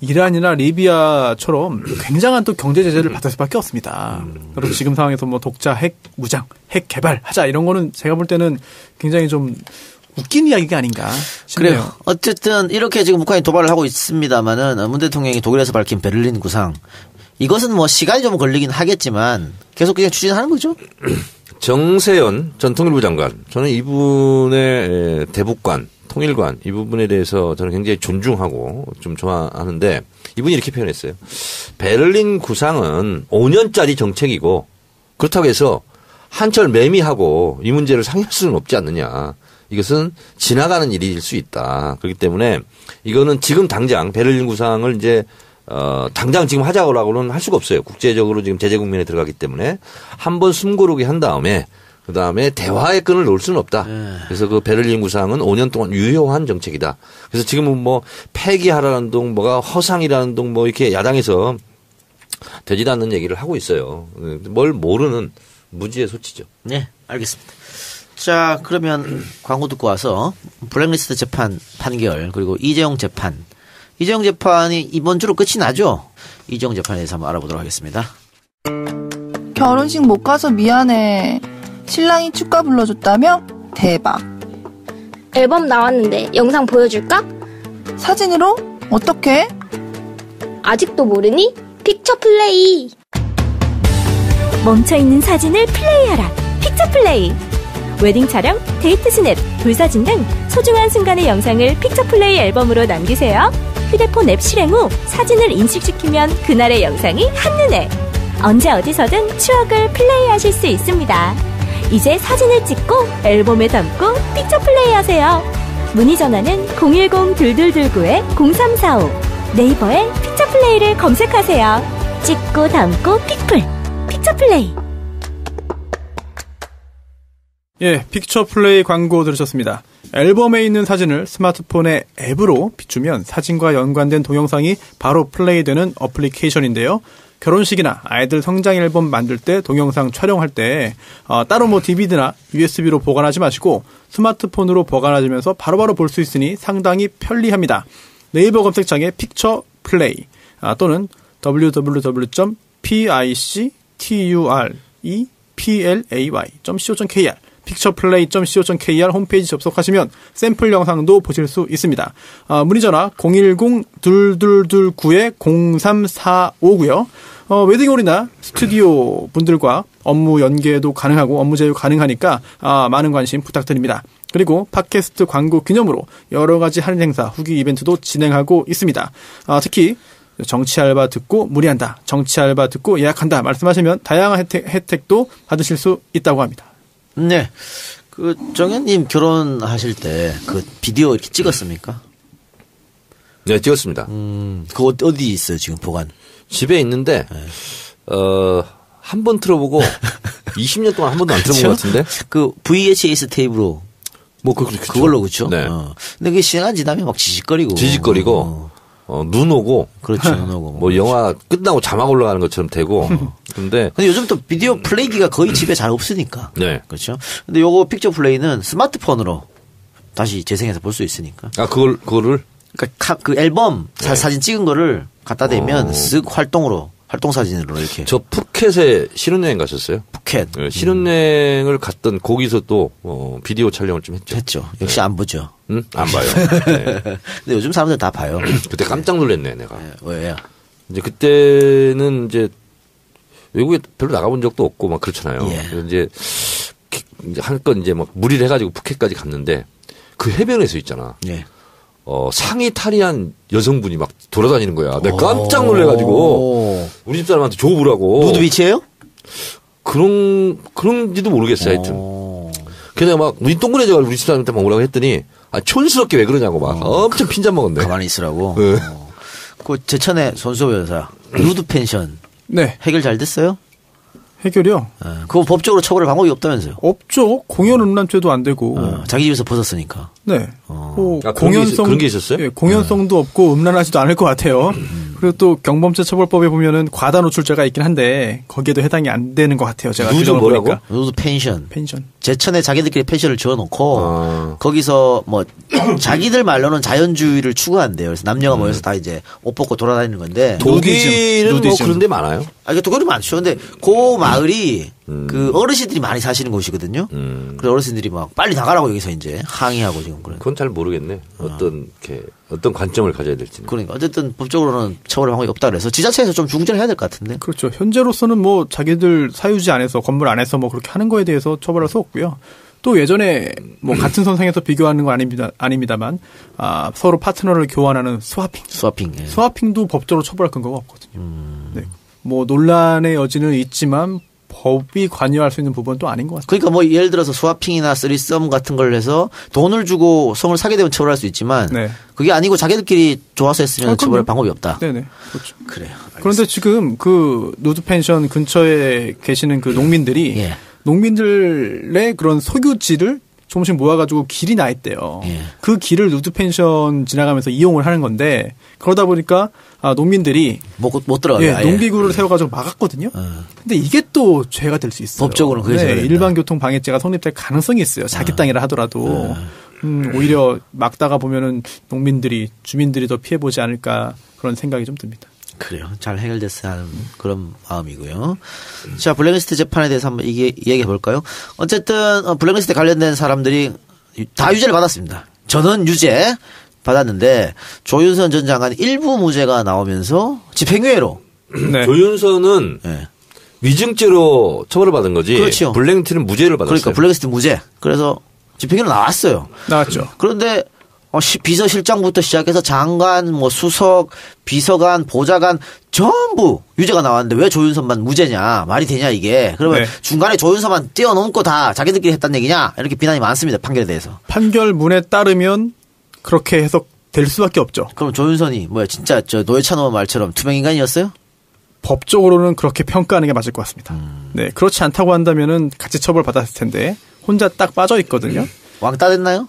이란이나 리비아처럼 굉장한 또 경제 제재를 받을 수밖에 없습니다. 그리고 지금 상황에서 뭐 독자 핵 무장, 핵 개발하자 이런 거는 제가 볼 때는 굉장히 좀 웃긴 이야기가 아닌가 싶네요. 그래요. 어쨌든 이렇게 지금 북한이 도발을 하고 있습니다만은 문 대통령이 독일에서 밝힌 베를린 구상 이것은 뭐 시간이 좀 걸리긴 하겠지만 계속 그냥 추진하는 거죠. 정세현 전 통일부 장관, 저는 이분의 대북관, 통일관 이 부분에 대해서 저는 굉장히 존중하고 좀 좋아하는데 이분이 이렇게 표현했어요. 베를린 구상은 5년짜리 정책이고 그렇다고 해서 한철 매미하고 이 문제를 상의할 수는 없지 않느냐. 이것은 지나가는 일일 수 있다. 그렇기 때문에 이거는 지금 당장 베를린 구상을 이제 당장 지금 하자고라고는 할 수가 없어요. 국제적으로 지금 제재 국면에 들어가기 때문에 한번 숨고르게 한 다음에 그다음에 대화의 끈을 놓을 수는 없다. 그래서 그 베를린 구상은 5년 동안 유효한 정책이다. 그래서 지금은 뭐 폐기하라는 둥 뭐가 허상이라는 둥 뭐 이렇게 야당에서 되지도 않는 얘기를 하고 있어요. 뭘 모르는 무지의 소치죠. 네, 알겠습니다. 자, 그러면 광고 듣고 와서 블랙리스트 재판 판결 그리고 이재용 재판. 이재용 재판이 이번 주로 끝이 나죠? 이재용 재판에 대해서 한번 알아보도록 하겠습니다. 결혼식 못 가서 미안해. 신랑이 축가 불러줬다며? 대박. 앨범 나왔는데 영상 보여줄까? 사진으로? 어떻게? 아직도 모르니? 픽처 플레이. 멈춰있는 사진을 플레이하라. 픽처 플레이. 웨딩 촬영, 데이트 스냅, 돌사진 등 소중한 순간의 영상을 픽처 플레이 앨범으로 남기세요. 휴대폰 앱 실행 후 사진을 인식시키면 그날의 영상이 한눈에. 언제 어디서든 추억을 플레이하실 수 있습니다. 이제 사진을 찍고 앨범에 담고 픽처 플레이하세요. 문의 전화는 010-2229-0345. 네이버에 픽처 플레이를 검색하세요. 찍고 담고 픽플. 픽처 플레이. 예, 픽처 플레이 광고 들으셨습니다. 앨범에 있는 사진을 스마트폰의 앱으로 비추면 사진과 연관된 동영상이 바로 플레이되는 어플리케이션인데요. 결혼식이나 아이들 성장 앨범 만들 때 동영상 촬영할 때 따로 뭐 DVD나 USB로 보관하지 마시고 스마트폰으로 보관하시면서 바로바로 볼 수 있으니 상당히 편리합니다. 네이버 검색창에 픽처 플레이 또는 www.picturepplay.co.kr 픽처플레이.co.kr 홈페이지 접속하시면 샘플 영상도 보실 수 있습니다. 문의 전화 010-2229-0345고요. 웨딩홀이나 스튜디오 분들과 업무 연계도 가능하고 업무 제휴 가능하니까 많은 관심 부탁드립니다. 그리고 팟캐스트 광고 기념으로 여러 가지 할인 행사, 후기 이벤트도 진행하고 있습니다. 특히 정치 알바 듣고 문의한다, 정치 알바 듣고 예약한다 말씀하시면 다양한 혜택도 받으실 수 있다고 합니다. 네. 그 정현님 결혼하실 때 그 비디오 이렇게 찍었습니까? 네, 찍었습니다. 그거 어디 있어요 지금 보관? 집에 있는데 네. 한 번 틀어보고 20년 동안 한 번도 안 틀어본 것 같은데. 그 VHS 테이프로 뭐 그걸로 그렇죠. 네. 근데 그게 시간 지나면 막 지직거리고. 눈 오고. 그렇죠. 눈 오고. 뭐 영화 끝나고 자막 올라가는 것처럼 되고. 근데 요즘 또 비디오 플레이기가 거의 집에 잘 없으니까. 네. 그렇죠. 근데 요거 픽처 플레이는 스마트폰으로 다시 재생해서 볼 수 있으니까. 그거를? 그러니까 그 앨범 사진 찍은 거를 갖다 대면 쓱 활동 사진으로 이렇게. 저 푸켓에 신혼여행 갔었어요. 푸켓. 네, 신혼여행을 갔던 거기서 또 비디오 촬영을 좀 했죠. 역시 안 보죠. 응? 안 봐요. 네. 근데 요즘 사람들 다 봐요. 그때 깜짝 놀랐네, 내가. 네, 왜요? 이제 그때는 이제 외국에 별로 나가본 적도 없고 막 그렇잖아요. 예. 그래서 이제 한껏 이제 막 무리를 해가지고 푸켓까지 갔는데 그 해변에서 있잖아. 예. 상의 탈의한 여성분이 막 돌아다니는 거야. 내가 깜짝 놀래가지고 우리 집 사람한테 줘보라고. 누드비치예요? 그런지도 모르겠어요. 하여튼. 그냥 막 눈이 동그래져가지고 우리 집 사람한테 막 오라고 했더니 촌스럽게 왜 그러냐고 막 엄청 핀잔 먹었네. 가만히 있으라고. 네. 그 제천의 손수호 여사 누드 펜션. 네. 해결 잘 됐어요? 해결이요? 그거 법적으로 처벌할 방법이 없다면서요? 없죠. 공연 음란죄도 안 되고. 자기 집에서 벗었으니까. 네. 공연성 그런 게 있었어요? 예, 공연성도 없고 음란하지도 않을 것 같아요. 그리고 또 경범죄 처벌법에 보면은 과다 노출죄가 있긴 한데 거기에도 해당이 안 되는 것 같아요. 제가 누드 뭐라고? 누드 펜션. 펜션. 제천에 자기들끼리 펜션을 지어놓고 거기서 뭐 자기들 말로는 자연주의를 추구한대요. 그래서 남녀가 모여서 다 이제 옷 벗고 돌아다니는 건데. 독일은 뭐 누디즘. 그런 데 많아요? 이게 독일이 많죠. 근데 그 마을이 그 어르신들이 많이 사시는 곳이거든요. 그래서 어르신들이 막 빨리 나가라고 여기서 이제 항의하고 지금 그런. 그건 잘 모르겠네. 어떤 관점을 가져야 될지는. 그러니까 어쨌든 법적으로는 처벌 방법이 없다 그래서 지자체에서 좀 중재를 해야 될 것 같은데. 그렇죠. 현재로서는 뭐 자기들 사유지 안에서 건물 안에서 뭐 그렇게 하는 거에 대해서 처벌할 수 없고요. 또 예전에 뭐 같은 선상에서 비교하는 건 아닙니다만 서로 파트너를 교환하는 스와핑. 예. 스와핑도 법적으로 처벌할 근거가 없거든요. 네. 뭐 논란의 여지는 있지만 법이 관여할 수 있는 부분은 또 아닌 것 같아요. 그러니까 뭐 예를 들어서 스와핑이나 쓰리썸 같은 걸 해서 돈을 주고 성을 사게 되면 처벌할 수 있지만 네. 그게 아니고 자기들끼리 좋아서 했으면 처벌할 방법이 없다. 네네. 그렇죠. 그래요. 그런데 지금 그 누드 펜션 근처에 계시는 그 농민들이 예. 농민들의 그런 소유지를 조금씩 모아가지고 길이 나 있대요. 예. 그 길을 누드 펜션 지나가면서 이용을 하는 건데 그러다 보니까 농민들이 못 들어가요. 아예. 농기구를 세워가지고 막았거든요. 근데 이게 또 죄가 될 수 있어요. 법적으로는 그게 죄가 된다. 일반 교통 방해죄가 성립될 가능성이 있어요. 자기 땅이라 하더라도 오히려 막다가 보면은 주민들이 더 피해 보지 않을까 그런 생각이 좀 듭니다. 그래요. 잘 해결됐어야 하는 그런 마음이고요. 자, 블랙리스트 재판에 대해서 한번 얘기해 볼까요? 어쨌든 블랙리스트 관련된 사람들이 다 유죄를 받았습니다. 저는 유죄 받았는데 조윤선 전 장관이 일부 무죄가 나오면서 집행유예로. 네. 조윤선은 네. 위증죄로 처벌을 받은 거지. 그렇죠. 블랙리스트는 무죄를 받았어요. 그러니까 블랙리스트 무죄. 그래서 집행유예로 나왔어요. 나왔죠. 그런데 비서실장부터 시작해서 장관, 뭐 수석, 비서관, 보좌관 전부 유죄가 나왔는데 왜 조윤선만 무죄냐? 말이 되냐 이게? 그러면 네. 중간에 조윤선만 뛰어넘고 다 자기들끼리 했다는 얘기냐? 이렇게 비난이 많습니다. 판결에 대해서. 판결문에 따르면 그렇게 해석될 수밖에 없죠. 그럼 조윤선이 진짜 저 노회찬 말처럼 투명인간이었어요? 법적으로는 그렇게 평가하는 게 맞을 것 같습니다. 네, 그렇지 않다고 한다면은 같이 처벌받았을 텐데 혼자 딱 빠져 있거든요. 왕따 됐나요?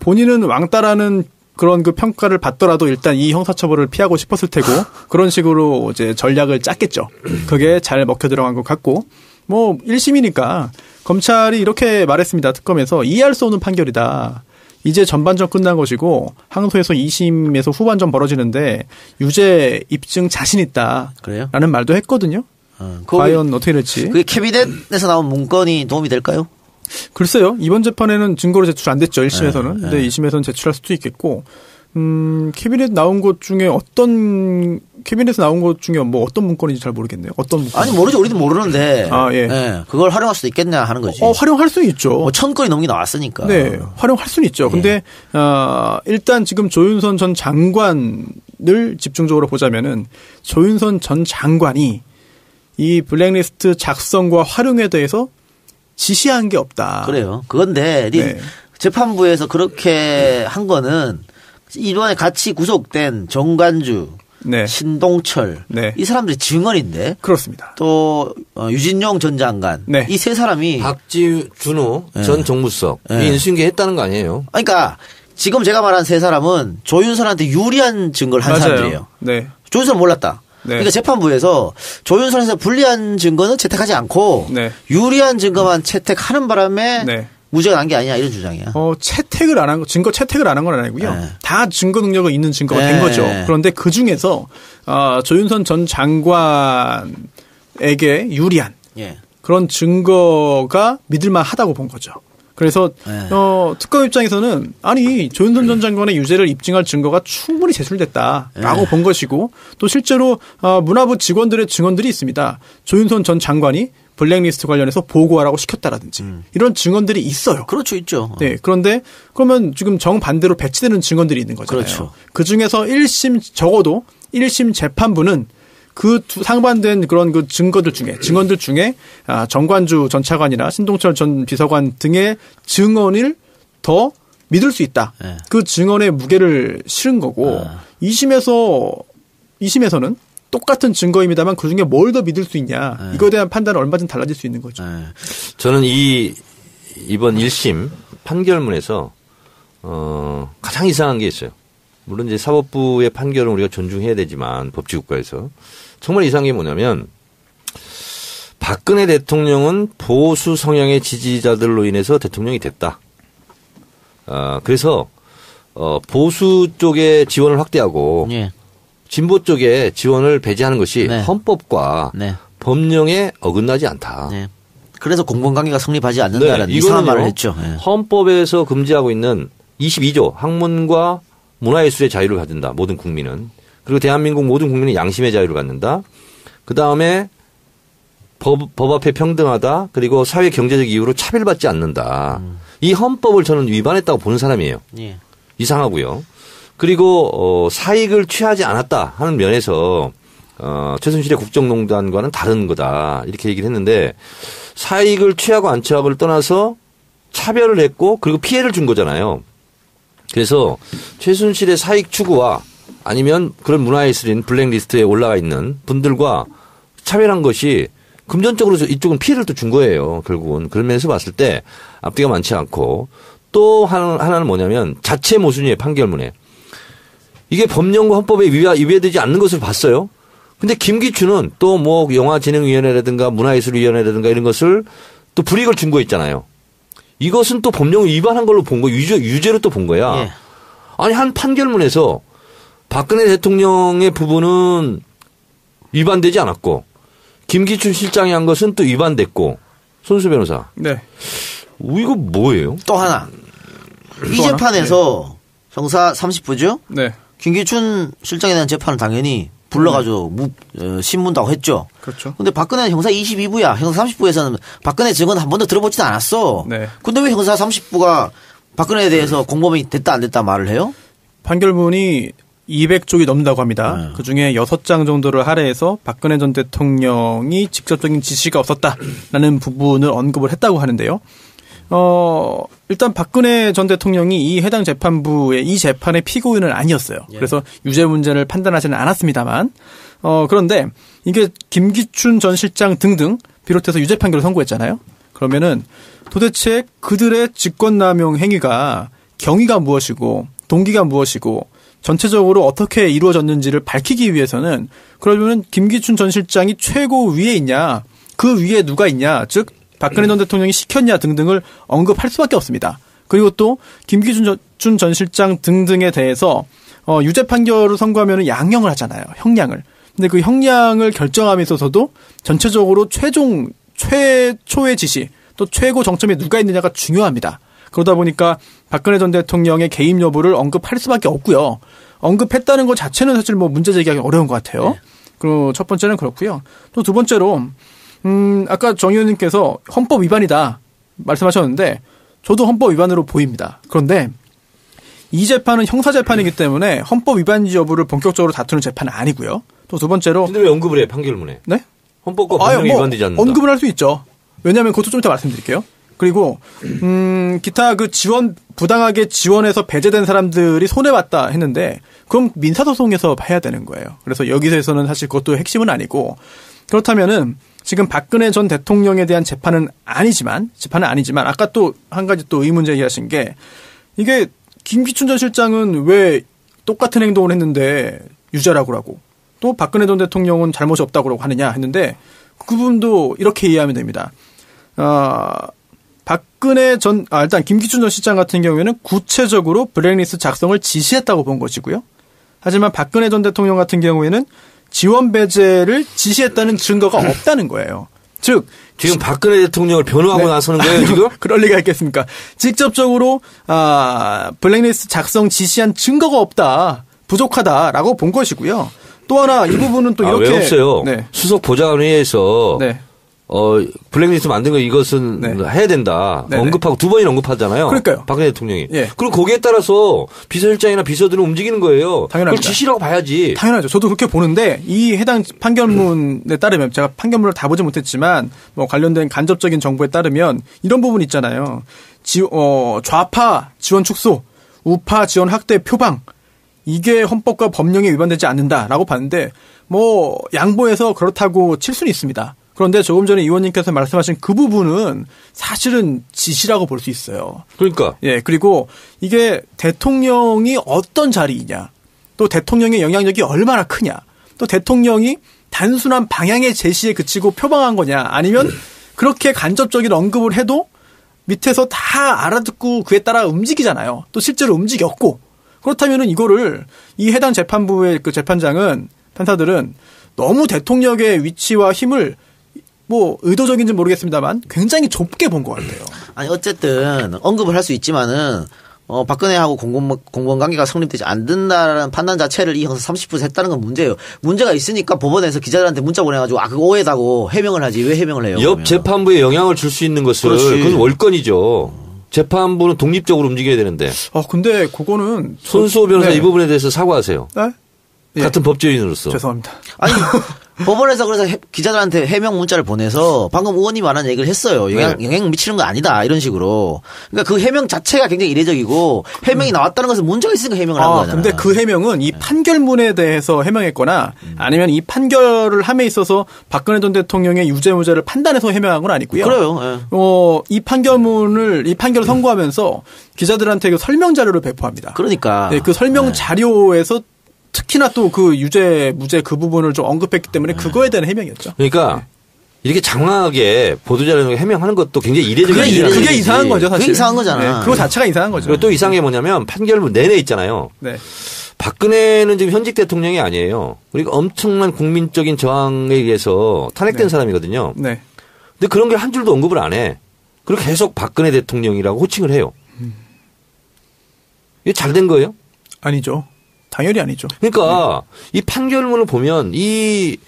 본인은 왕따라는 그런 그 평가를 받더라도 일단 이 형사처벌을 피하고 싶었을 테고 그런 식으로 이제 전략을 짰겠죠. 그게 잘 먹혀 들어간 것 같고 1심이니까 검찰이 이렇게 말했습니다. 특검에서 이해할 수 없는 판결이다. 이제 전반전 끝난 것이고 항소에서 2심에서 후반전 벌어지는데 유죄 입증 자신 있다. 그래요? 라는 말도 했거든요. 과연 어떻게 될지. 그게 캐비넷에서 나온 문건이 도움이 될까요? 글쎄요. 이번 재판에는 증거로 제출 안 됐죠. 1심에서는. 근데 2심에서는 제출할 수도 있겠고 캐비넷 나온 것 중에 캐비넷에서 나온 것 중에 어떤 문건인지 잘 모르겠네요. 어떤 문건? 아니 모르죠. 우리도 모르는데. 예. 네, 그걸 활용할 수도 있겠냐 하는 거지. 활용할 수는 있죠. 1000건이 넘게 나왔으니까. 네, 활용할 수는 있죠. 근데 일단 지금 조윤선 전 장관을 집중적으로 보자면은 조윤선 전 장관이 이 블랙리스트 작성과 활용에 대해서 지시한 게 없다. 그래요. 그건데 네. 재판부에서 그렇게 한 거는 이번에 같이 구속된 정관주, 네. 신동철 네. 이 사람들이 증언인데 그렇습니다. 또 유진용 전 장관 네. 이 세 사람이 박지준호 전 정무수석이 인수인계 했다는 거 아니에요? 그러니까 지금 제가 말한 세 사람은 조윤선한테 유리한 증거를 한 맞아요. 사람들이에요. 네. 조윤선 몰랐다. 네. 그러니까 재판부에서 조윤선에서 불리한 증거는 채택하지 않고 네. 유리한 증거만 채택하는 바람에 네. 무죄가 난 게 아니냐 이런 주장이야. 채택을 안 한 거, 증거 채택을 안 한 건 아니고요. 네. 다 증거 능력이 있는 증거가 네. 된 거죠. 그런데 그 중에서 조윤선 전 장관에게 유리한 예. 그런 증거가 믿을만하다고 본 거죠. 그래서 특검 입장에서는 조윤선 전 장관의 유죄를 입증할 증거가 충분히 제출됐다라고 본 것이고 또 실제로 문화부 직원들의 증언들이 있습니다. 조윤선 전 장관이 블랙리스트 관련해서 보고하라고 시켰다라든지 이런 증언들이 있어요. 그렇죠, 있죠. 네, 그런데 그러면 지금 정반대로 배치되는 증언들이 있는 거잖아요. 그렇죠. 그 중에서 적어도 1심 재판부는 그 상반된 그런 그 증거들 중에 정관주 전 차관이나 신동철 전 비서관 등의 증언을 더 믿을 수 있다. 네. 그 증언의 무게를 실은 거고 2심에서는 똑같은 증거입니다만 그중에 뭘 더 믿을 수 있냐. 이거에 대한 판단은 얼마든지 달라질 수 있는 거죠. 저는 이번 1심 판결문에서 가장 이상한 게 있어요. 물론 이제 사법부의 판결은 우리가 존중해야 되지만 법치국가에서 정말 이상한 게 뭐냐면 박근혜 대통령은 보수 성향의 지지자들로 인해서 대통령이 됐다. 그래서 보수 쪽의 지원을 확대하고 예. 진보 쪽에 지원을 배제하는 것이 네. 헌법과 네. 법령에 어긋나지 않다. 네. 그래서 공범관계가 성립하지 않는다라는 이상한 말을 했죠. 네. 헌법에서 금지하고 있는 22조 학문과 문화예술의 자유를 가진다. 모든 국민은. 그리고 대한민국 모든 국민은 양심의 자유를 갖는다. 그다음에 법 앞에 평등하다. 그리고 사회 경제적 이유로 차별받지 않는다. 이 헌법을 저는 위반했다고 보는 사람이에요. 예. 이상하고요. 그리고 사익을 취하지 않았다 하는 면에서 최순실의 국정농단과는 다른 거다 이렇게 얘기를 했는데 사익을 취하고 안 취하고를 떠나서 차별을 했고 그리고 피해를 준 거잖아요. 그래서 최순실의 사익 추구와 아니면 그런 문화예술인 블랙리스트에 올라가 있는 분들과 차별한 것이 금전적으로 이쪽은 피해를 또 준 거예요. 결국은. 그런 면에서 봤을 때 앞뒤가 많지 않고 또 하나는 뭐냐면 자체 모순이에요. 판결문에. 이게 법령과 헌법에 위배되지 않는 것을 봤어요. 근데 김기춘은 또 뭐 영화진흥위원회라든가 문화예술위원회라든가 이런 것을 또 불이익을 준 거 있잖아요. 이것은 또 법령을 위반한 걸로 본 거, 유죄로 또 본 거야. 예. 아니, 한 판결문에서 박근혜 대통령의 부분은 위반되지 않았고, 김기춘 실장이 한 것은 또 위반됐고, 손수 변호사. 네. 이거 뭐예요? 또 하나. 이 재판에서 형사 30부죠? 네. 김기춘 실장에 대한 재판을 당연히 불러가지고 신문다고 했죠. 그렇죠. 근데 박근혜는 형사 22부야. 형사 30부에서는 박근혜 증언 한 번도 들어보지도 않았어. 네. 근데 왜 형사 30부가 박근혜에 대해서 공범이 됐다 안 됐다 말을 해요? 판결문이 200쪽이 넘는다고 합니다. 그중에 6장 정도를 할애해서 박근혜 전 대통령이 직접적인 지시가 없었다라는 부분을 언급을 했다고 하는데요. 일단 박근혜 전 대통령이 이 해당 재판부의 이 재판의 피고인은 아니었어요. 그래서 유죄 문제를 판단하지는 않았습니다만, 그런데 이게 김기춘 전 실장 등등 비롯해서 유죄 판결을 선고했잖아요. 그러면은 도대체 그들의 직권남용 행위가 경위가 무엇이고 동기가 무엇이고 전체적으로 어떻게 이루어졌는지를 밝히기 위해서는 그러면은 김기춘 전 실장이 최고 위에 있냐, 그 위에 누가 있냐, 즉 박근혜 전 대통령이 시켰냐 등등을 언급할 수밖에 없습니다. 그리고 또 김기춘 전 실장 등등에 대해서 유죄 판결을 선고하면 양형을 하잖아요. 형량을. 근데 그 형량을 결정함에 있어서도 전체적으로 최초의 지시 또 최고 정점에 누가 있느냐가 중요합니다. 그러다 보니까 박근혜 전 대통령의 개입 여부를 언급할 수밖에 없고요. 언급했다는 것 자체는 사실 뭐 문제 제기하기 어려운 것 같아요. 네. 그리고 첫 번째는 그렇고요. 또 두 번째로 아까 정 의원님께서 헌법 위반이다 말씀하셨는데 저도 헌법 위반으로 보입니다. 그런데 이 재판은 형사 재판이기 때문에 헌법 위반인지 여부를 본격적으로 다투는 재판은 아니고요. 또 두 번째로 근데 왜 언급을 해 판결문에? 네? 헌법과 법령이 위반되지 않는다. 언급을 할 수 있죠. 왜냐하면 그것도 좀 이따 말씀드릴게요. 그리고 기타 그 부당하게 지원해서 배제된 사람들이 손해봤다 했는데 그럼 민사소송에서 해야 되는 거예요. 그래서 여기서는 사실 그것도 핵심은 아니고 그렇다면은 지금 박근혜 전 대통령에 대한 재판은 아니지만 아까 또 한 가지 또 의문 제기하신 게 이게 김기춘 전 실장은 왜 똑같은 행동을 했는데 유죄라고 하고 또 박근혜 전 대통령은 잘못이 없다고 하느냐 했는데 그 부분도 이렇게 이해하면 됩니다. 일단 김기춘 전 실장 같은 경우에는 구체적으로 블랙리스트 작성을 지시했다고 본 것이고요. 하지만 박근혜 전 대통령 같은 경우에는 지원 배제를 지시했다는 증거가 없다는 거예요. 즉 지금 박근혜 대통령을 변호하고 네. 나서는 거예요, 지금? 그럴 리가 있겠습니까? 직접적으로 블랙리스트 작성 지시한 증거가 없다, 부족하다라고 본 것이고요. 또 하나 이 부분은 또 이렇게 왜 없어요? 네. 수석 보좌관회의에서 네. 블랙리스트 만든 거 이것은 네. 해야 된다. 네네. 언급하고 두 번이나 언급하잖아요. 그러니까요. 박근혜 대통령이. 예. 그럼 거기에 따라서 비서실장이나 비서들은 움직이는 거예요. 당연합니다. 그걸 지시라고 봐야지. 당연하죠. 저도 그렇게 보는데 이 해당 판결문에 따르면 제가 판결문을 다 보지 못했지만 뭐 관련된 간접적인 정보에 따르면 이런 부분 있잖아요. 좌파 지원 축소, 우파 지원 확대 표방 이게 헌법과 법령에 위반되지 않는다라고 봤는데 뭐 양보해서 그렇다고 칠 수는 있습니다. 그런데 조금 전에 의원님께서 말씀하신 그 부분은 사실은 지시라고 볼 수 있어요. 그러니까. 예, 그리고 이게 대통령이 어떤 자리이냐. 또 대통령의 영향력이 얼마나 크냐, 또 대통령이 단순한 방향의 제시에 그치고 표방한 거냐, 아니면 그렇게 간접적인 언급을 해도 밑에서 다 알아듣고 그에 따라 움직이잖아요. 또 실제로 움직였고, 그렇다면은 이거를 이 해당 재판부의 그 재판장은, 판사들은 너무 대통령의 위치와 힘을 뭐 의도적인지 모르겠습니다만 굉장히 좁게 본 것 같아요. 아니 어쨌든 언급을 할 수 있지만은 박근혜하고 공무원 관계가 성립되지 않는다라는 판단 자체를 이 형사 30분에서 했다는 건 문제예요. 문제가 있으니까 법원에서 기자들한테 문자 보내가지고 그거 오해다고 해명을 하지 왜 해명을 해요? 옆 그러면. 재판부에 영향을 줄 수 있는 것을 그건 월권이죠. 재판부는 독립적으로 움직여야 되는데. 근데 그거는 손수호 변호사 네. 이 부분에 대해서 사과하세요. 네? 예. 같은 법조인으로서. 죄송합니다. 아니 법원에서 그래서 기자들한테 해명 문자를 보내서 방금 의원이 말한 얘기를 했어요. 영향 미치는 거 아니다 이런 식으로. 그러니까 그 해명 자체가 굉장히 이례적이고 해명이 나왔다는 것은 문제가 있으니까 해명을 한 거잖아요. 근데 그 해명은 이 판결문에 대해서 해명했거나 아니면 이 판결을 함에 있어서 박근혜 전 대통령의 유죄무죄를 판단해서 해명한 건 아니고요. 그래요. 예. 이 판결을 선고하면서 기자들한테 그 설명 자료를 배포합니다. 그러니까. 네, 그 설명 자료에서 특히나 또 그 유죄, 무죄 그 부분을 좀 언급했기 때문에 그거에 대한 해명이었죠. 그러니까 이렇게 장황하게 보도자료에 해명하는 것도 굉장히 이례적인 일이에요. 그게 이상한 거죠, 사실. 그게 이상한 거잖아. 네, 그거 자체가 이상한 거죠. 그리고 또 이상한 게 뭐냐면 판결문 내내 있잖아요. 네. 박근혜는 지금 현직 대통령이 아니에요. 그리고 엄청난 국민적인 저항에 의해서 탄핵된 사람이거든요. 네. 근데 그런 게 한 줄도 언급을 안 해. 그리고 계속 박근혜 대통령이라고 호칭을 해요. 이게 잘 된 거예요? 아니죠. 당연히 아니죠. 그러니까 이 판결문을 보면 이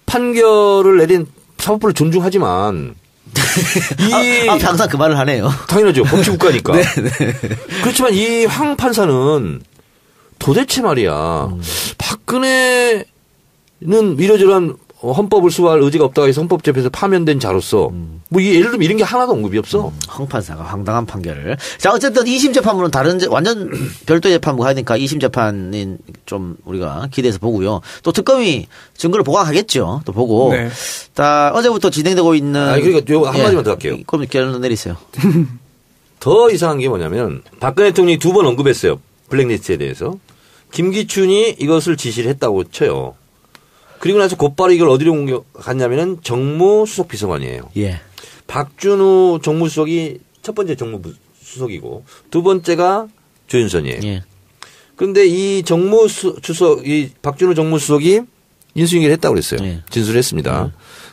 판결을 내린 사법부를 존중하지만 항상 그 말을 하네요. 당연하죠. 법치국가니까. 네. 그렇지만 이 황 판사는 도대체 말이야. 박근혜는 이러저러한 헌법을 수호할 의지가 없다고 해서 헌법재판에서 파면된 자로서 뭐 예를 들면 이런 게 하나도 언급이 없어. 황 판사가 황당한 판결을. 자 어쨌든 2심 재판부는 완전 별도의 재판부가 하니까 2심 재판인 좀 우리가 기대해서 보고요. 또 특검이 증거를 보강하겠죠. 또 보고. 네. 다 어제부터 진행되고 있는. 그러니까 요 한마디만 더 할게요. 그럼 결론 내리세요. 더 이상한 게 뭐냐면 박근혜 대통령이 2번 언급했어요. 블랙리스트에 대해서. 김기춘이 이것을 지시를 했다고 쳐요. 그리고 나서 곧바로 이걸 어디로 옮겨갔냐면은 정무수석 비서관이에요. 예. 박준우 정무수석이 첫 번째 정무수석이고 두 번째가 조윤선이에요. 예. 그런데 이 이 박준우 정무수석이 인수인계를 했다고 그랬어요. 예. 진술을 했습니다.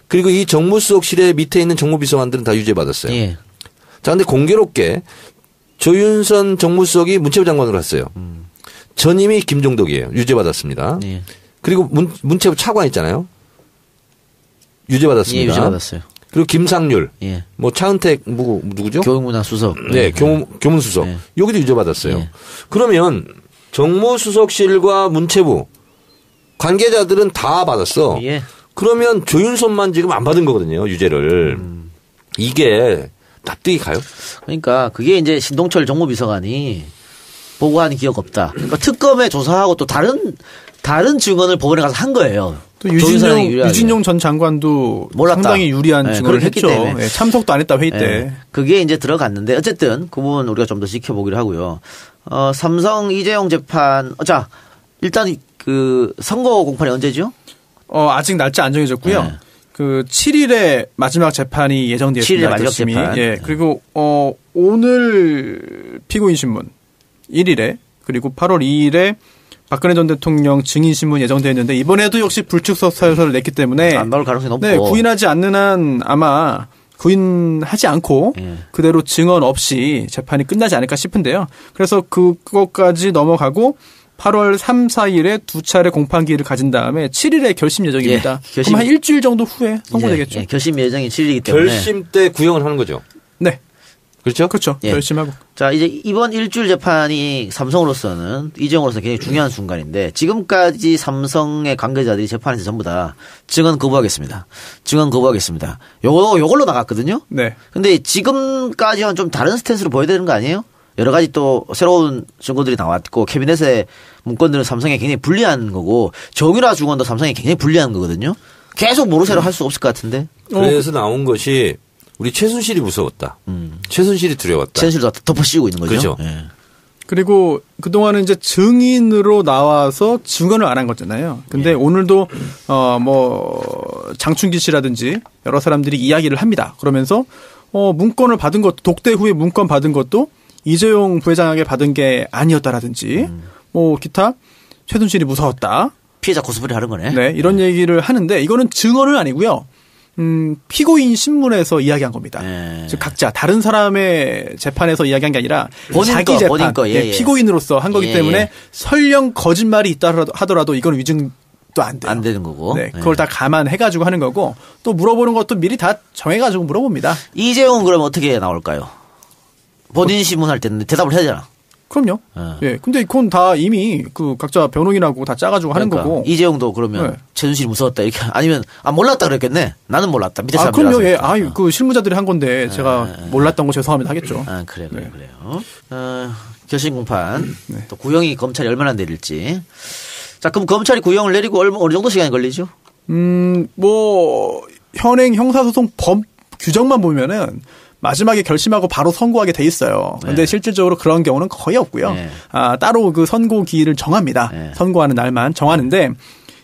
그리고 이 정무수석실에 밑에 있는 정무비서관들은 다 유죄받았어요. 예. 자, 근데 공교롭게 조윤선 정무수석이 문체부 장관으로 갔어요. 전임이 김종덕이에요. 유죄받았습니다. 예. 그리고 문체부 차관 있잖아요. 유죄받았습니다. 예, 유죄받았어요. 그리고 김상률, 예. 뭐 차은택 누구죠? 교육문화수석. 네, 교문수석. 예. 여기도 유죄받았어요. 예. 그러면 정무수석실과 문체부 관계자들은 다 받았어. 예. 그러면 조윤선만 지금 안 받은 거거든요. 유죄를. 이게 납득이 가요? 그러니까 그게 이제 신동철 정무비서관이 보고한 기억 없다. 그러니까 특검에 조사하고 또 다른 증언을 법원에 가서 한 거예요. 또 유진용 전 장관도 몰랐다. 상당히 유리한 네, 증언을 했기 했죠. 때문에. 네, 참석도 안 했다 회의 때. 네, 그게 이제 들어갔는데 어쨌든 그 부분 우리가 좀 더 지켜보기로 하고요. 삼성 이재용 재판. 자 일단 그 선거 공판이 언제죠? 아직 날짜 안 정해졌고요. 네. 그 7일에 마지막 재판이 예정되어 있습니다. 7일에 마지막 재판. 예. 그리고 오늘 피고인 신문 1일에 그리고 8월 2일에 박근혜 전 대통령 증인 신문 예정되어 있는데 이번에도 역시 불출석 사유서를 냈기 때문에 안 나올 가능성이 높고. 네, 구인하지 않는 한 아마 구인하지 않고 그대로 증언 없이 재판이 끝나지 않을까 싶은데요. 그래서 그것까지 넘어가고 8월 3, 4일에 두 차례 공판기일을 가진 다음에 7일에 결심 예정입니다. 예, 결심. 그럼 한 일주일 정도 후에 선고되겠죠. 예, 결심 예정이 7일이기 때문에. 결심 때 구형을 하는 거죠. 네. 그렇죠? 그렇죠. 예. 결심하고. 자, 이제 이번 일주일 재판이 삼성으로서는, 이재용으로서는 굉장히 중요한 순간인데, 지금까지 삼성의 관계자들이 재판에서 전부 다 증언 거부하겠습니다. 증언 거부하겠습니다. 요걸로 나갔거든요? 네. 근데 지금까지와는 좀 다른 스탠스로 보여야 되는 거 아니에요? 여러 가지 또 새로운 증거들이 나왔고, 캐비넷의 문건들은 삼성에 굉장히 불리한 거고, 정유라 중원도 삼성에 굉장히 불리한 거거든요? 계속 모르쇠로 할 수 없을 것 같은데? 그래서 나온 것이 우리 최순실이 무서웠다. 최순실이 두려웠다. 최순실도 덮어씌우고 있는 거죠. 그렇죠. 예. 그리고 그동안은 이제 증인으로 나와서 증언을 안 한 거잖아요. 근데 오늘도 장충기 씨라든지 여러 사람들이 이야기를 합니다. 그러면서 문건을 받은 것도 독대 후에 문건 받은 것도 이재용 부회장에게 받은 게 아니었다라든지 기타 최순실이 무서웠다. 피해자 코스프레 하는 거네. 네, 이런 얘기를 하는데 이거는 증언은 아니고요. 피고인 신문에서 이야기한 겁니다. 즉 각자 다른 사람의 재판에서 이야기한 게 아니라 자기 재판, 피고인으로서 한 거기 때문에 설령 거짓말이 있다 하더라도 이건 위증도 안 돼요. 안 되는 거고. 네, 그걸 다 감안해가지고 하는 거고 또 물어보는 것도 미리 다 정해가지고 물어봅니다. 이재용은 그럼 어떻게 나올까요? 본인 신문할 때는 대답을 해야 되잖아. 그럼요. 예. 근데 그건 다 이미 그 각자 변호인하고 다 짜가지고 하는 거고. 이재용도 그러면 최순실이 무서웠다 이렇게 아니면 몰랐다 그랬겠네. 나는 몰랐다. 밑에 사람들이. 그럼요. 예. 그 실무자들이 한 건데 제가 몰랐던 거 죄송합니다 하겠죠. 그래요. 결심 공판. 또 구형이 검찰이 얼마나 내릴지. 자, 그럼 검찰이 구형을 내리고 어느 정도 시간이 걸리죠? 현행 형사소송 법 규정만 보면은 마지막에 결심하고 바로 선고하게 돼 있어요. 그런데 실질적으로 그런 경우는 거의 없고요. 따로 그 선고 기일을 정합니다. 선고하는 날만 정하는데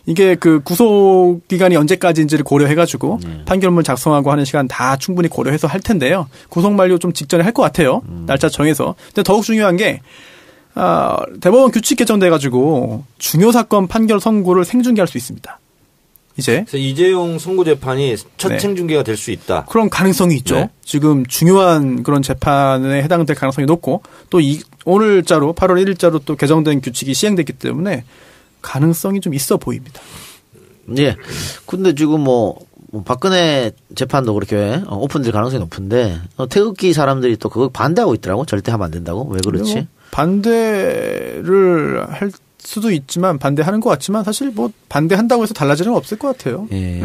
이게 그 구속 기간이 언제까지인지를 고려해가지고 판결문 작성하고 하는 시간 다 충분히 고려해서 할 텐데요. 구속 만료 좀 직전에 할 것 같아요. 날짜 정해서. 근데 더욱 중요한 게 대법원 규칙 개정돼가지고 중요 사건 판결 선고를 생중계할 수 있습니다. 그래서 이재용 선고 재판이 첫 생중계가 될 수 있다. 그런 가능성이 있죠. 네. 지금 중요한 그런 재판에 해당될 가능성이 높고 또 오늘자로 8월 1일자로 또 개정된 규칙이 시행됐기 때문에 가능성이 좀 있어 보입니다. 예. 근데 지금 박근혜 재판도 그렇게 오픈될 가능성이 높은데 태극기 사람들이 또 그거 반대하고 있더라고. 절대 하면 안 된다고. 왜 그렇지? 반대를 할 수도 있지만 반대하는 것 같지만 사실 반대한다고 해서 달라지는 건 없을 것 같아요. 예.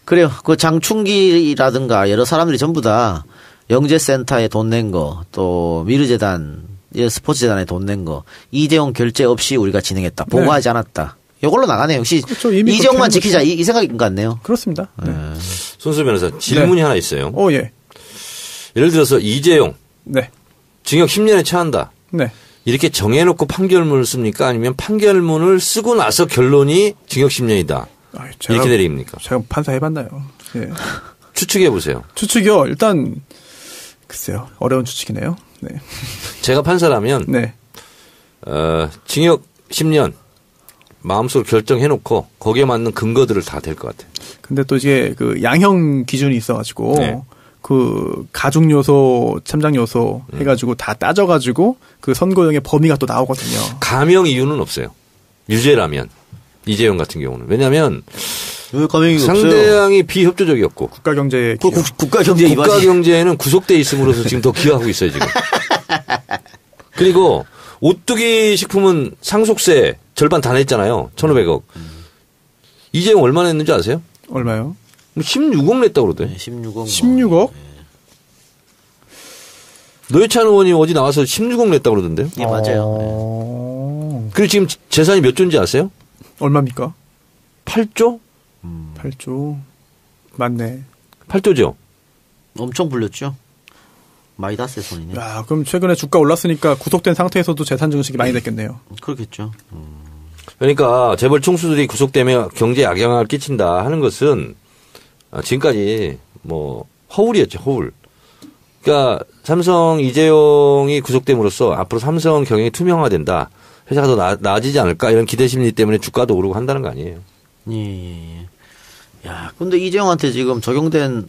그래요. 그 장충기라든가 여러 사람들이 전부 다 영재센터에 돈 낸 거, 또 미르재단, 스포츠재단에 돈 낸 거, 이재용 결재 없이 우리가 진행했다. 보고하지 않았다. 이걸로 나가네요. 역시 그렇죠. 이재용만 지키자 이 생각인 것 같네요. 그렇습니다. 네. 손수 변호사 질문이 하나 있어요. 예. 예를 들어서 이재용 징역 10년에 처한다. 네. 이렇게 정해놓고 판결문을 씁니까? 아니면 판결문을 쓰고 나서 결론이 징역 10년이다. 이렇게 내립니까? 제가 판사 해봤나요? 예. 추측해 보세요. 추측이요. 일단 글쎄요. 어려운 추측이네요. 네. 제가 판사라면 징역 10년 마음속으로 결정해놓고 거기에 맞는 근거들을 다 댈 것 같아요. 근데 또 이게 그 양형 기준이 있어가지고 그 가중 요소, 참작 요소 해가지고 다 따져가지고 그 선고형의 범위가 또 나오거든요. 감형 이유는 없어요. 유죄라면 이재용 같은 경우는 왜냐하면 상대방이 비협조적이었고 국가경제 국가경제에는 구속돼 있음으로써 지금 더 기여하고 있어요 지금. 그리고 오뚜기 식품은 상속세 절반 다 냈잖아요. 1,500억. 이재용 얼마 냈는지 아세요? 얼마요? 16억 냈다고 그러대. 16억? 노회찬 의원이 어디 나와서 16억 냈다고 그러던데요. 예, 맞아요. 그리고 지금 재산이 몇 조인지 아세요? 얼마입니까? 8조? 8조. 맞네. 8조죠. 엄청 불렸죠. 마이다스의 손이네. 야, 그럼 최근에 주가 올랐으니까 구속된 상태에서도 재산 증식이 많이 됐겠네요. 그렇겠죠. 그러니까 재벌 총수들이 구속되면 경제에 악영향을 끼친다 하는 것은 지금까지 허울이었죠, 허울. 그러니까 삼성 이재용이 구속됨으로써 앞으로 삼성 경영이 투명화된다. 회사가 더 나아지지 않을까 이런 기대 심리 때문에 주가도 오르고 한다는 거 아니에요. 예. 야, 근데 이재용한테 지금 적용된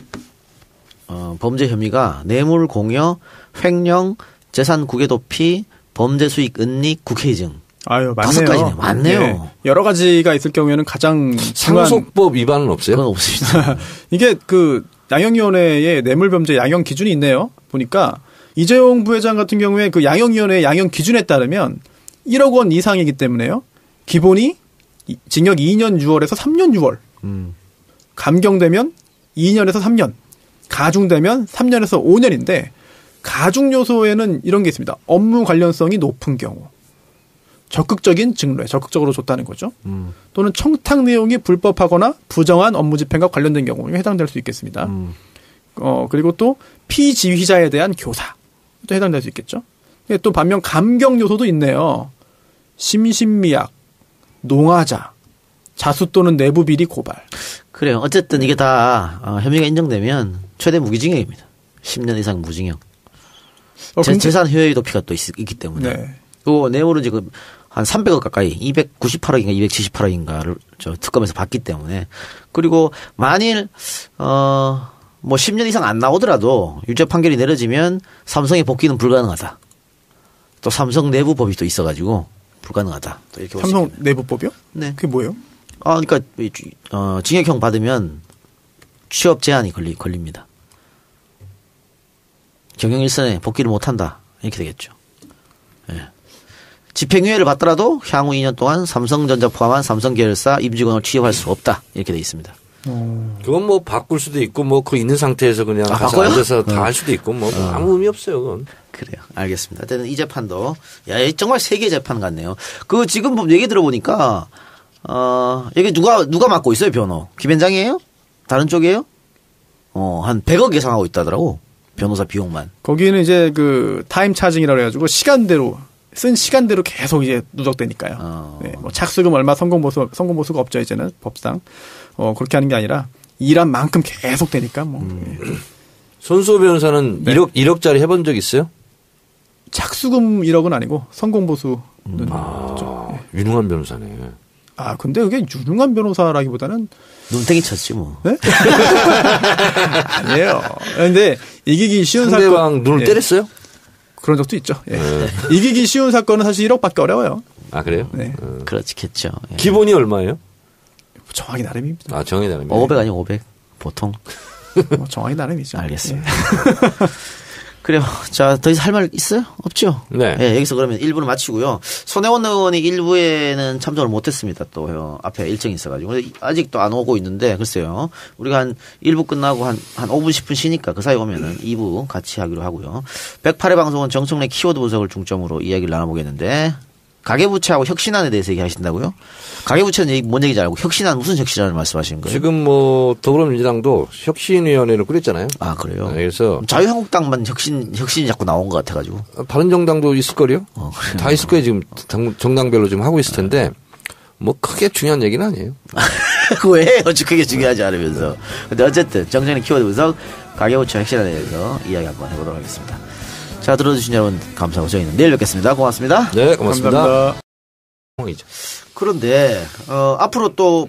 범죄 혐의가 뇌물 공여, 횡령, 재산 국외 도피, 범죄 수익 은닉, 국회이증. 아유, 맞네요. 5가지네요. 맞네요. 네. 여러 가지가 있을 경우에는 가장 상속법 위반은 없어요? 그건 없습니다. 이게 그 양형위원회의 뇌물범죄 양형 기준이 있네요. 보니까 이재용 부회장 같은 경우에 그 양형위원회의 양형 기준에 따르면 1억 원 이상이기 때문에요. 기본이 징역 2년 6월에서 3년 6월. 감경되면 2년에서 3년. 가중되면 3년에서 5년인데 가중 요소에는 이런 게 있습니다. 업무 관련성이 높은 경우. 적극적인 증거에 적극적으로 줬다는 거죠. 또는 청탁 내용이 불법하거나 부정한 업무 집행과 관련된 경우에 해당될 수 있겠습니다. 그리고 또 피지휘자에 대한 교사 또 해당될 수 있겠죠. 또 반면 감경 요소도 있네요. 심신미약, 농화자, 자수 또는 내부 비리 고발. 그래요. 어쨌든 이게 다 혐의가 인정되면 최대 무기징역입니다. 10년 이상 무징역. 재산 효율 도피가 또 있기 때문에. 네. 그 뇌물은 지금 한 300억 가까이 298억인가 278억인가를 특검에서 받기 때문에. 그리고 만일 뭐 10년 이상 안 나오더라도 유죄 판결이 내려지면 삼성의 복귀는 불가능하다. 또 삼성 내부법이 또 있어가지고 불가능하다. 또 이렇게 삼성 내부법이요? 네. 그게 뭐예요? 그러니까 징역형 받으면 취업 제한이 걸립니다. 경영 일선에 복귀를 못한다. 이렇게 되겠죠. 예. 집행유예를 받더라도 향후 2년 동안 삼성전자 포함한 삼성 계열사 임직원을 취업할 수 없다. 이렇게 돼 있습니다. 그건 뭐 바꿀 수도 있고 뭐 그 있는 상태에서 그냥 가서 바꿔요? 앉아서 다 할 수도 있고 뭐 아무 의미 없어요. 그건. 그래요. 알겠습니다. 하여튼 이 재판도 정말 세계 재판 같네요. 그 지금 얘기 들어보니까 여기 누가 맡고 있어요, 변호? 김현장이에요? 다른 쪽이에요? 한 100억 예상하고 있다더라고. 변호사 비용만. 거기는 이제 그 타임 차징이라고 해가지고 쓴 시간대로 계속 이제 누적되니까요. 네, 뭐 착수금 얼마 성공보수가 없죠, 이제는 법상. 그렇게 하는 게 아니라 일한 만큼 계속 되니까 뭐. 손수호 변호사는 네. 1억짜리 해본 적 있어요? 착수금 1억은 아니고 성공보수는 아, 유능한 변호사네. 근데 그게 유능한 변호사라기보다는 눈탱이 쳤지 뭐. 네? 아니에요. 근데 이기기 쉬운 상대방 사건. 눈을 때렸어요? 그런 적도 있죠. 예. 이기기 쉬운 사건은 사실 1억밖에 어려워요. 아, 그래요? 네. 그렇겠죠. 예. 기본이 얼마예요? 정하기 나름입니다. 아, 정이 나름이에요. 500 아니면 500 보통. 뭐 정하기 나름이죠. 알겠습니다. 그래요. 자, 더 이상 할 말 있어요? 없죠? 네. 예, 여기서 그러면 1부를 마치고요. 손혜원 의원이 1부에는 참석을 못했습니다. 또 앞에 일정이 있어가지고. 아직도 안 오고 있는데 글쎄요. 우리가 한 1부 끝나고 한 5분 10분 쉬니까 그 사이 오면은 2부 같이 하기로 하고요. 108회 방송은 정청래 키워드 분석을 중점으로 이야기를 나눠보겠는데 가계부채하고 혁신안에 대해서 얘기하신다고요? 가계부채는 뭔 얘기인지 알고 혁신안 무슨 혁신안을 말씀하시는 거예요? 지금 뭐 더불어민주당도 혁신위원회를 꾸렸잖아요. 아, 그래요? 그래서 자유한국당만 혁신이 자꾸 나온 것 같아가지고. 바른정당도 있을 거요. 다 있을 거예요. 지금 정당별로 지금 하고 있을 텐데 뭐 크게 중요한 얘기는 아니에요. 왜 그게 중요하지 않으면서. 근데 어쨌든 정청래 키워드 분석 가계부채 혁신안에 대해서 이야기 한번 해보도록 하겠습니다. 자, 들어주신 여러분 감사하고 저희는 내일 뵙겠습니다. 고맙습니다. 네, 고맙습니다. 감사합니다. 그런데 앞으로 또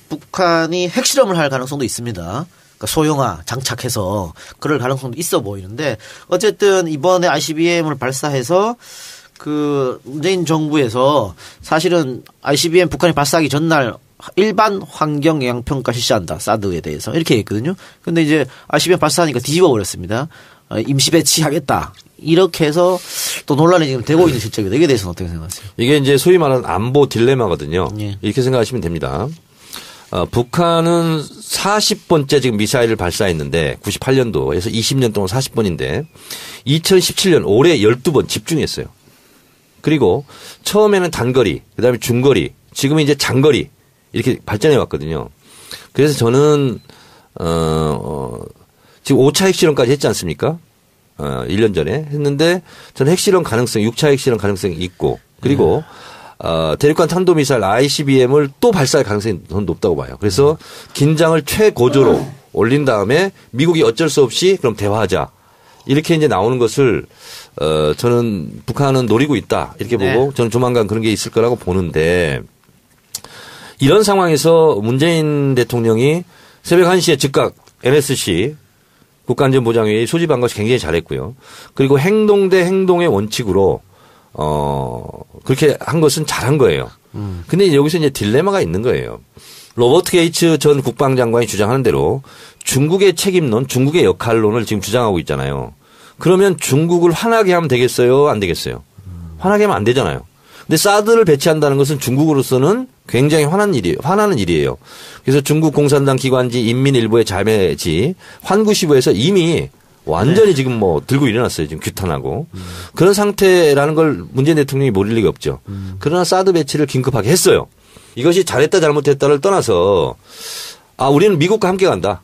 북한이 핵실험을 할 가능성도 있습니다. 그러니까 소형화 장착해서 그럴 가능성도 있어 보이는데 어쨌든 이번에 ICBM을 발사해서 그 문재인 정부에서 사실은 ICBM 북한이 발사하기 전날 일반 환경 영향 평가 실시한다. 사드에 대해서 이렇게 했거든요. 근데 이제 ICBM 발사하니까 뒤집어 버렸습니다. 임시 배치하겠다. 이렇게 해서 또 논란이 지금 되고 있는 실정입니다. 이게 대해서는 어떻게 생각하세요? 이게 이제 소위 말하는 안보 딜레마거든요. 예. 이렇게 생각하시면 됩니다. 북한은 40번째 지금 미사일을 발사했는데 98년도에서 20년 동안 40번인데 2017년 올해 12번 집중했어요. 그리고 처음에는 단거리, 그다음에 중거리, 지금은 이제 장거리 이렇게 발전해 왔거든요. 그래서 저는 지금 5차 핵실험까지 했지 않습니까? 1년 전에 했는데 저는 핵실험 가능성, 6차 핵실험 가능성이 있고 그리고 대륙간 탄도미사일 ICBM을 또 발사할 가능성이 더 높다고 봐요. 그래서 긴장을 최고조로 올린 다음에 미국이 어쩔 수 없이 그럼 대화하자. 이렇게 이제 나오는 것을 저는 북한은 노리고 있다. 이렇게 보고 저는 조만간 그런 게 있을 거라고 보는데 이런 상황에서 문재인 대통령이 새벽 1시에 즉각 NSC 국가안전보장회의 소집한 것이 굉장히 잘했고요. 그리고 행동 대 행동의 원칙으로 그렇게 한 것은 잘한 거예요. 근데 여기서 이제 딜레마가 있는 거예요. 로버트 게이츠 전 국방장관이 주장하는 대로 중국의 책임론, 중국의 역할론을 지금 주장하고 있잖아요. 그러면 중국을 화나게 하면 되겠어요? 안 되겠어요? 화나게 하면 안 되잖아요. 근데 사드를 배치한다는 것은 중국으로서는 굉장히 화나는 일이에요. 그래서 중국 공산당 기관지 인민일보의 자매지 환구시보에서 이미 완전히 지금 뭐 들고 일어났어요. 지금 규탄하고. 그런 상태라는 걸 문재인 대통령이 모를 리가 없죠. 그러나 사드 배치를 긴급하게 했어요. 이것이 잘했다 잘못했다를 떠나서 우리는 미국과 함께 간다.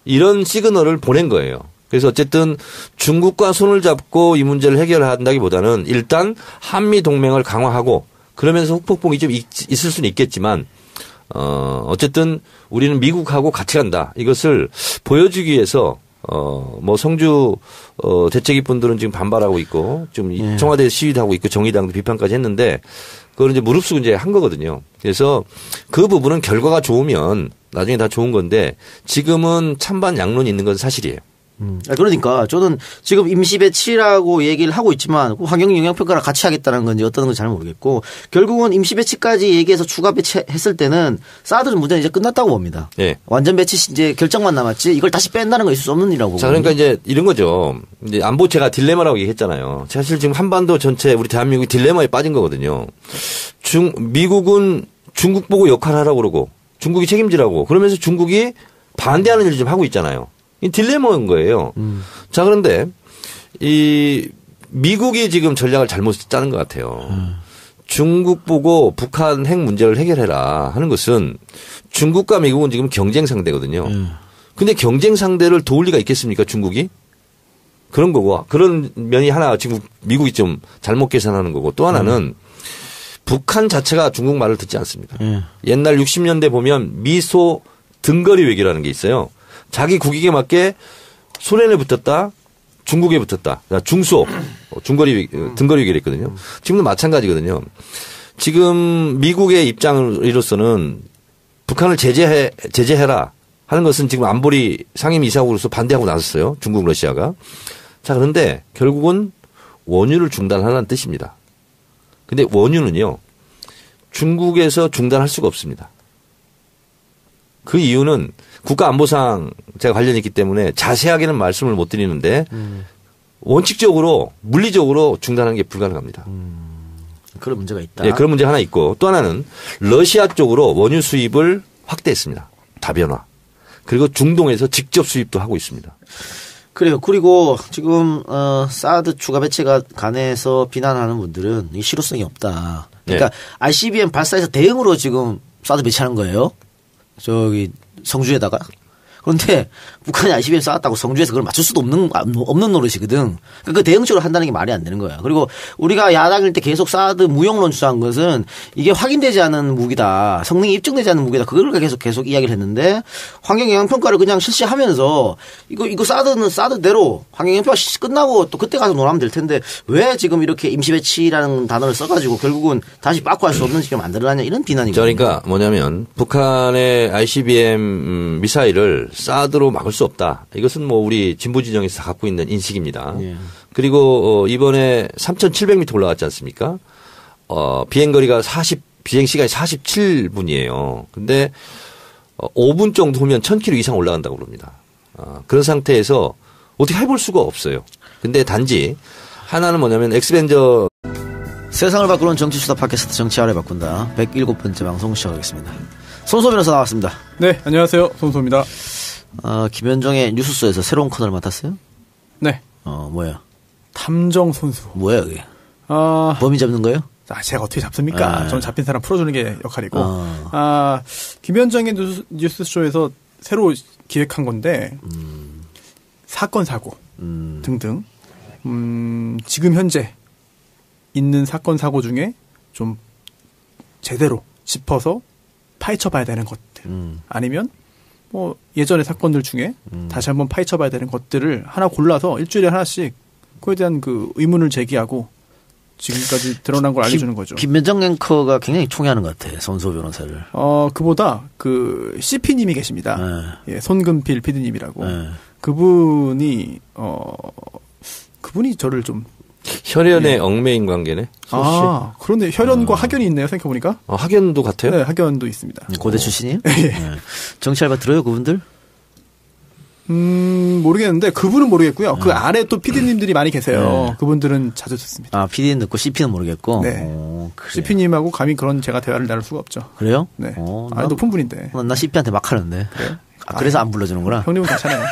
이런 시그널을 보낸 거예요. 그래서 어쨌든 중국과 손을 잡고 이 문제를 해결한다기보다는 일단 한미 동맹을 강화하고 그러면서 후폭풍이 좀 있을 수는 있겠지만 어쨌든 우리는 미국하고 같이 간다. 이것을 보여주기 위해서 뭐 성주 대책위 분들은 지금 반발하고 있고 좀 청와대 시위도 하고 있고 정의당도 비판까지 했는데 그걸 이제 무릅쓰고 이제 한 거거든요. 그래서 그 부분은 결과가 좋으면 나중에 다 좋은 건데 지금은 찬반 양론이 있는 건 사실이에요. 그러니까 저는 지금 임시 배치라고 얘기를 하고 있지만 환경 영향 평가를 같이 하겠다는 건지 어떤 건지 잘 모르겠고 결국은 임시 배치까지 얘기해서 추가 배치했을 때는 사드 문제는 이제 끝났다고 봅니다. 예. 완전 배치 이제 결정만 남았지 이걸 다시 뺀다는 거 있을 수 없는 일이라고. 자, 그러니까 이제 이런 거죠. 이제 안보 제가 딜레마라고 얘기했잖아요. 사실 지금 한반도 전체 우리 대한민국이 딜레마에 빠진 거거든요. 미국은 중국 보고 역할하라고 그러고 중국이 책임지라고 그러면서 중국이 반대하는 일을 좀 하고 있잖아요. 이 딜레마인 거예요. 자, 그런데 이 미국이 지금 전략을 잘못 짜는 것 같아요. 중국 보고 북한 핵 문제를 해결해라 하는 것은 중국과 미국은 지금 경쟁 상대거든요. 근데 경쟁 상대를 도울 리가 있겠습니까, 중국이? 그런 거고 그런 면이 하나 지금 미국이 좀 잘못 계산하는 거고 또 하나는 북한 자체가 중국 말을 듣지 않습니다. 옛날 60년대 보면 미소 등거리 외교라는 게 있어요. 자기 국익에 맞게 소련에 붙었다, 중국에 붙었다. 중소, 등거리 외교를 했거든요. 지금도 마찬가지거든요. 지금 미국의 입장으로서는 북한을 제재해라 하는 것은 지금 안보리 상임이사국으로서 반대하고 나섰어요. 중국, 러시아가. 자, 그런데 결국은 원유를 중단하라는 뜻입니다. 근데 원유는요, 중국에서 중단할 수가 없습니다. 그 이유는 국가안보상 제가 관련이 있기 때문에 자세하게는 말씀을 못 드리는데 원칙적으로 물리적으로 중단하는 게 불가능합니다. 그런 문제가 있다. 네, 그런 문제 하나 있고 또 하나는 러시아 쪽으로 원유 수입을 확대했습니다. 다변화. 그리고 중동에서 직접 수입도 하고 있습니다. 그래요. 그리고 지금 사드 추가 배치가 관해서 비난하는 분들은 이 실효성이 없다. 그러니까 네. ICBM 발사해서 대응으로 지금 사드 배치하는 거예요. 저기 성주에다가. 그런데 북한이 ICBM 쐈다고 성주에서 그걸 맞출 수도 없는 노릇이거든. 그 대응적으로 한다는 게 말이 안 되는 거야. 그리고 우리가 야당일 때 계속 사드 무용론 주장한 것은 이게 확인되지 않은 무기다. 성능이 입증되지 않은 무기다. 그걸 계속 이야기를 했는데 환경영향평가를 그냥 실시하면서 이거 사드는 사드대로 환경영향평가 끝나고 또 그때 가서 논하면 될 텐데 왜 지금 이렇게 임시배치라는 단어를 써가지고 결국은 다시 빠꾸할 수 없는 시기를 만들어놨냐 이런 비난이거든요. 그러니까 뭐냐면 북한의 ICBM 미사일을 사드로 막을 수 없다. 이것은 뭐 우리 진보 진영에서 갖고 있는 인식입니다. 예. 그리고 이번에 3,700m 올라갔지 않습니까? 비행거리가 비행 시간이 47분이에요. 근데 5분 정도 후면 1,000km 이상 올라간다고 그럽니다. 그런 상태에서 어떻게 해볼 수가 없어요. 근데 단지 하나는 뭐냐면 엑스벤저 세상을 바꾸는 정치수다 팟캐스트 정치아를 바꾼다. 107번째 방송 시작하겠습니다. 손소 변호사 나왔습니다. 네, 안녕하세요. 손소입니다. 김현정의 뉴스소에서 새로운 코너를 맡았어요? 네. 뭐야? 탐정 손수. 뭐야, 그게? 범인 잡는 거예요? 제가 어떻게 잡습니까? 저는 잡힌 사람 풀어주는 게 역할이고. 김현정의 뉴스쇼에서 새로 기획한 건데, 사건, 사고 등등. 지금 현재 있는 사건, 사고 중에 좀 제대로 짚어서 파헤쳐봐야 되는 것들. 아니면 뭐 예전의 사건들 중에 다시 한번 파헤쳐봐야 되는 것들을 하나 골라서 일주일에 하나씩 그에 대한 그 의문을 제기하고 지금까지 드러난 걸 알려주는 거죠. 김현정 앵커가 굉장히 총애하는 것 같아. 손소 변호사를. 그보다 그 CP님이 계십니다. 예, 손금필 PD님이라고. 그분이 저를 좀 혈연의 얽매인 관계네. 그런데 혈연과 학연이 있네요. 생각해보니까. 학연도 같아요? 네, 학연도 있습니다. 고대 출신이에요? 네. 정치 알바 들어요, 그분들? 모르겠는데 그분은 모르겠고요. 그 아래 또 PD님들이 많이 계세요. 네. 그분들은 자주 듣습니다. PD는 듣고 CP는 모르겠고. 네. CP님하고 감히 그런 제가 대화를 나눌 수가 없죠. 그래요? 네. 높은 분인데. 나 CP한테 막 하는데. 그래요? 그래서 안 불러주는구나. 형님은 괜찮아요.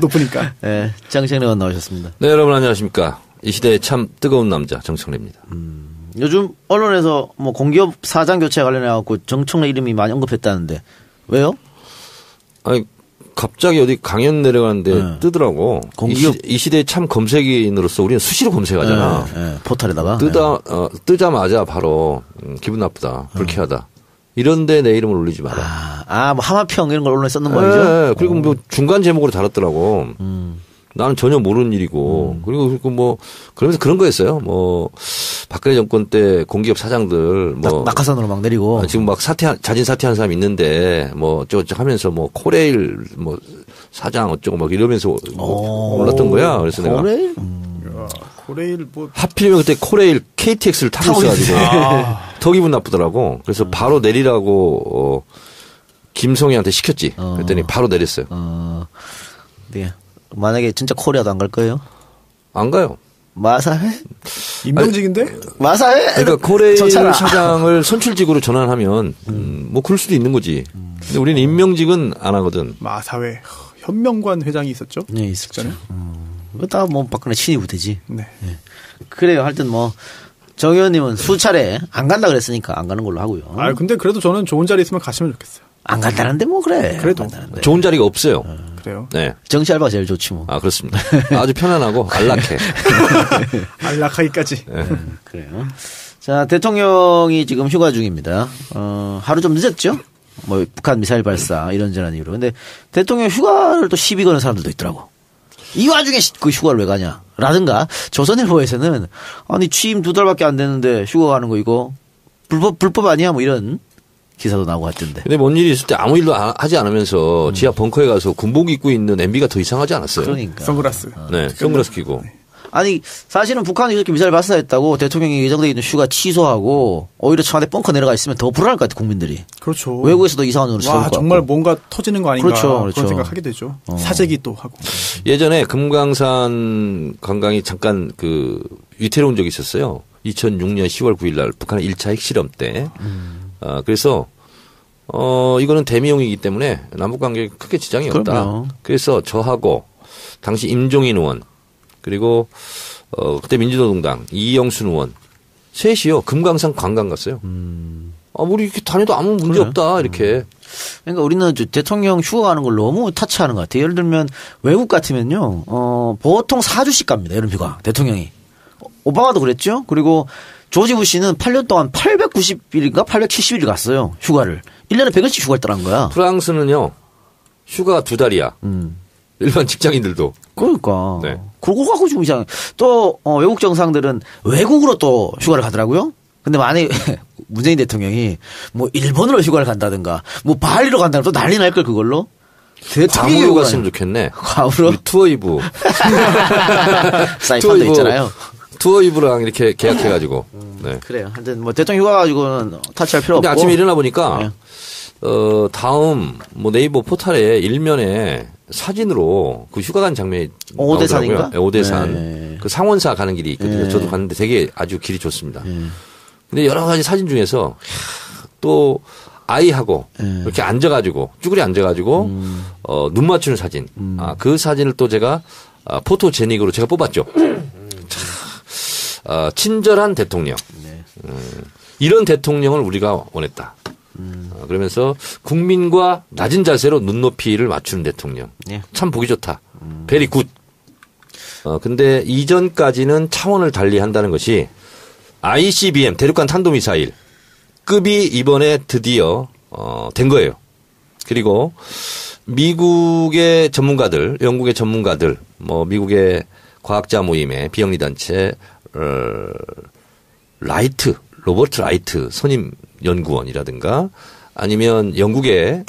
높으니까. 네, 정청래 의원 나오셨습니다. 네, 여러분 안녕하십니까. 이 시대의 참 뜨거운 남자 정청래입니다. 요즘 언론에서 뭐 공기업 사장 교체 관련해 갖고 정청래 이름이 많이 언급했다는데 왜요? 아니 갑자기 어디 강연 내려가는데 네. 뜨더라고. 공기업 이 시대에 참 검색인으로서 우리는 수시로 검색하잖아. 포털에다가 뜨자마자 바로 기분 나쁘다, 불쾌하다. 이런데 내 이름을 올리지 마라. 뭐 하마평 이런 걸 언론에 썼는 거죠. 그리고 뭐 중간 제목으로 달았더라고. 나는 전혀 모르는 일이고 그리고 뭐 그러면서 그런 거였어요. 뭐 박근혜 정권 때 공기업 사장들 뭐 낙하산으로 막 내리고 지금 막 자진 사퇴한 사람이 있는데 뭐 어쩌고저쩌고 하면서 뭐 코레일 뭐 사장 어쩌고 막 이러면서 올랐던 거야. 그래서 코레일? 내가 코레일 뭐 하필이면 그때 코레일 KTX를 타고 있어가지고 더 기분 나쁘더라고. 그래서 바로 내리라고 김성희한테 시켰지. 그랬더니 바로 내렸어요. 네. 만약에 진짜 코리아도 안 갈 거예요? 안 가요. 마사회? 임명직인데? 마사회? 그러니까 코레일 사장을 선출직으로 전환하면 뭐 그럴 수도 있는 거지. 근데 우리는 임명직은 안 하거든. 마사회 현명관 회장이 있었죠? 네, 있었죠. 다 뭐 박근혜 친위 부대지. 네. 그래요. 하여튼 뭐 정 의원님은 수차례 안 간다 그랬으니까 안 가는 걸로 하고요. 근데 그래도 저는 좋은 자리 있으면 갔으면 좋겠어요. 안 간다는데 뭐 그래. 그래도 좋은 자리가 없어요. 그래요. 네. 정치 알바가 제일 좋지 뭐. 그렇습니다. 아주 편안하고 안락해. 안락하기까지. 네. 그래요. 자, 대통령이 지금 휴가 중입니다. 하루 좀 늦었죠? 뭐 북한 미사일 발사 이런저런 이유로. 근데 대통령 휴가를 또 시비 거는 사람들도 있더라고. 이 와중에 그 휴가를 왜 가냐? 라든가 조선일보에서는 아니 취임 2달밖에 안 됐는데 휴가 가는 거 이거 불법 아니야? 뭐 이런 기사도 나오고 했던데. 근데 뭔 일이 있을 때 아무 일도 하지 않으면서 지하 벙커에 가서 군복 입고 있는 MB가 더 이상하지 않았어요? 그러니까. 선글라스. 네, 선글라스 끼고. 아니 사실은 북한이 이렇게 미사일 발사했다고 대통령이 예정돼 있는 휴가 취소하고 오히려 청와대 벙커 내려가 있으면 더 불안할 것 같아 국민들이. 그렇죠. 외국에서도 이상한 눈으로 쳐다볼 것 같고. 정말 뭔가 터지는 거 아닌가 그렇죠. 그런 생각하게 되죠. 사재기 또 하고. 예전에 금강산 관광이 잠깐 위태로운 적이 있었어요. 2006년 10월 9일 날 북한의 1차 핵실험 때. 그래서 이거는 대미용이기 때문에 남북 관계에 크게 지장이 없다. 그럼요. 그래서 저하고 당시 임종인 의원 그리고 그때 민주노동당 이영순 의원 셋이요 금강산 관광 갔어요. 우리 이렇게 다녀도 아무 문제 없다 이렇게. 그러니까 우리는 대통령 휴가 가는 걸 너무 타치하는 것 같아요. 예를 들면 외국 같으면요, 보통 4주씩 갑니다. 여름 휴가 대통령이. 오바마도 그랬죠. 그리고 조지 부시는 8년 동안 890일인가 870일 갔어요. 휴가를. 1년에 100일씩 휴가를 떠난 거야. 프랑스는요 휴가가 2달이야. 일반 직장인들도. 그러니까. 네. 그러고 가고 좀 이상. 또 외국 정상들은 외국으로 또 휴가를 가더라고요. 근데 만약에 문재인 대통령이 뭐 일본으로 휴가를 간다든가 뭐 발리로 간다면 또 난리 날 걸 그걸로. 괌으로 갔으면 좋겠네. 괌으로? 우리 투어이브. 사이판도 있잖아요. 투어이브랑 이렇게 계약해가지고. 네. 그래요. 하여튼 뭐 대통령 휴가 가지고는 타치할 필요 없고. 근데 아침에 일어나 보니까 네. 다음 뭐 네이버 포털에 일면에 사진으로 그 휴가 간 장면이 오대산인가? 나오더라고요. 네, 오대산. 네. 그 상원사 가는 길이 있거든요. 네. 저도 갔는데 되게 아주 길이 좋습니다. 근데 여러 가지 사진 중에서 또 아이하고 이렇게 앉아가지고 쭈그리 앉아가지고 눈 맞추는 사진. 그 사진을 또 제가 포토제닉으로 제가 뽑았죠. 친절한 대통령. 이런 대통령을 우리가 원했다. 그러면서 국민과 낮은 자세로 눈높이를 맞추는 대통령. 참 보기 좋다. 베리 굿. 근데 이전까지는 차원을 달리 한다는 것이 ICBM 대륙간 탄도미사일 급이 이번에 드디어 된 거예요. 그리고 미국의 전문가들, 영국의 전문가들, 뭐 미국의 과학자 모임의 비영리 단체 로버트 라이트 선임 연구원이라든가 아니면 영국의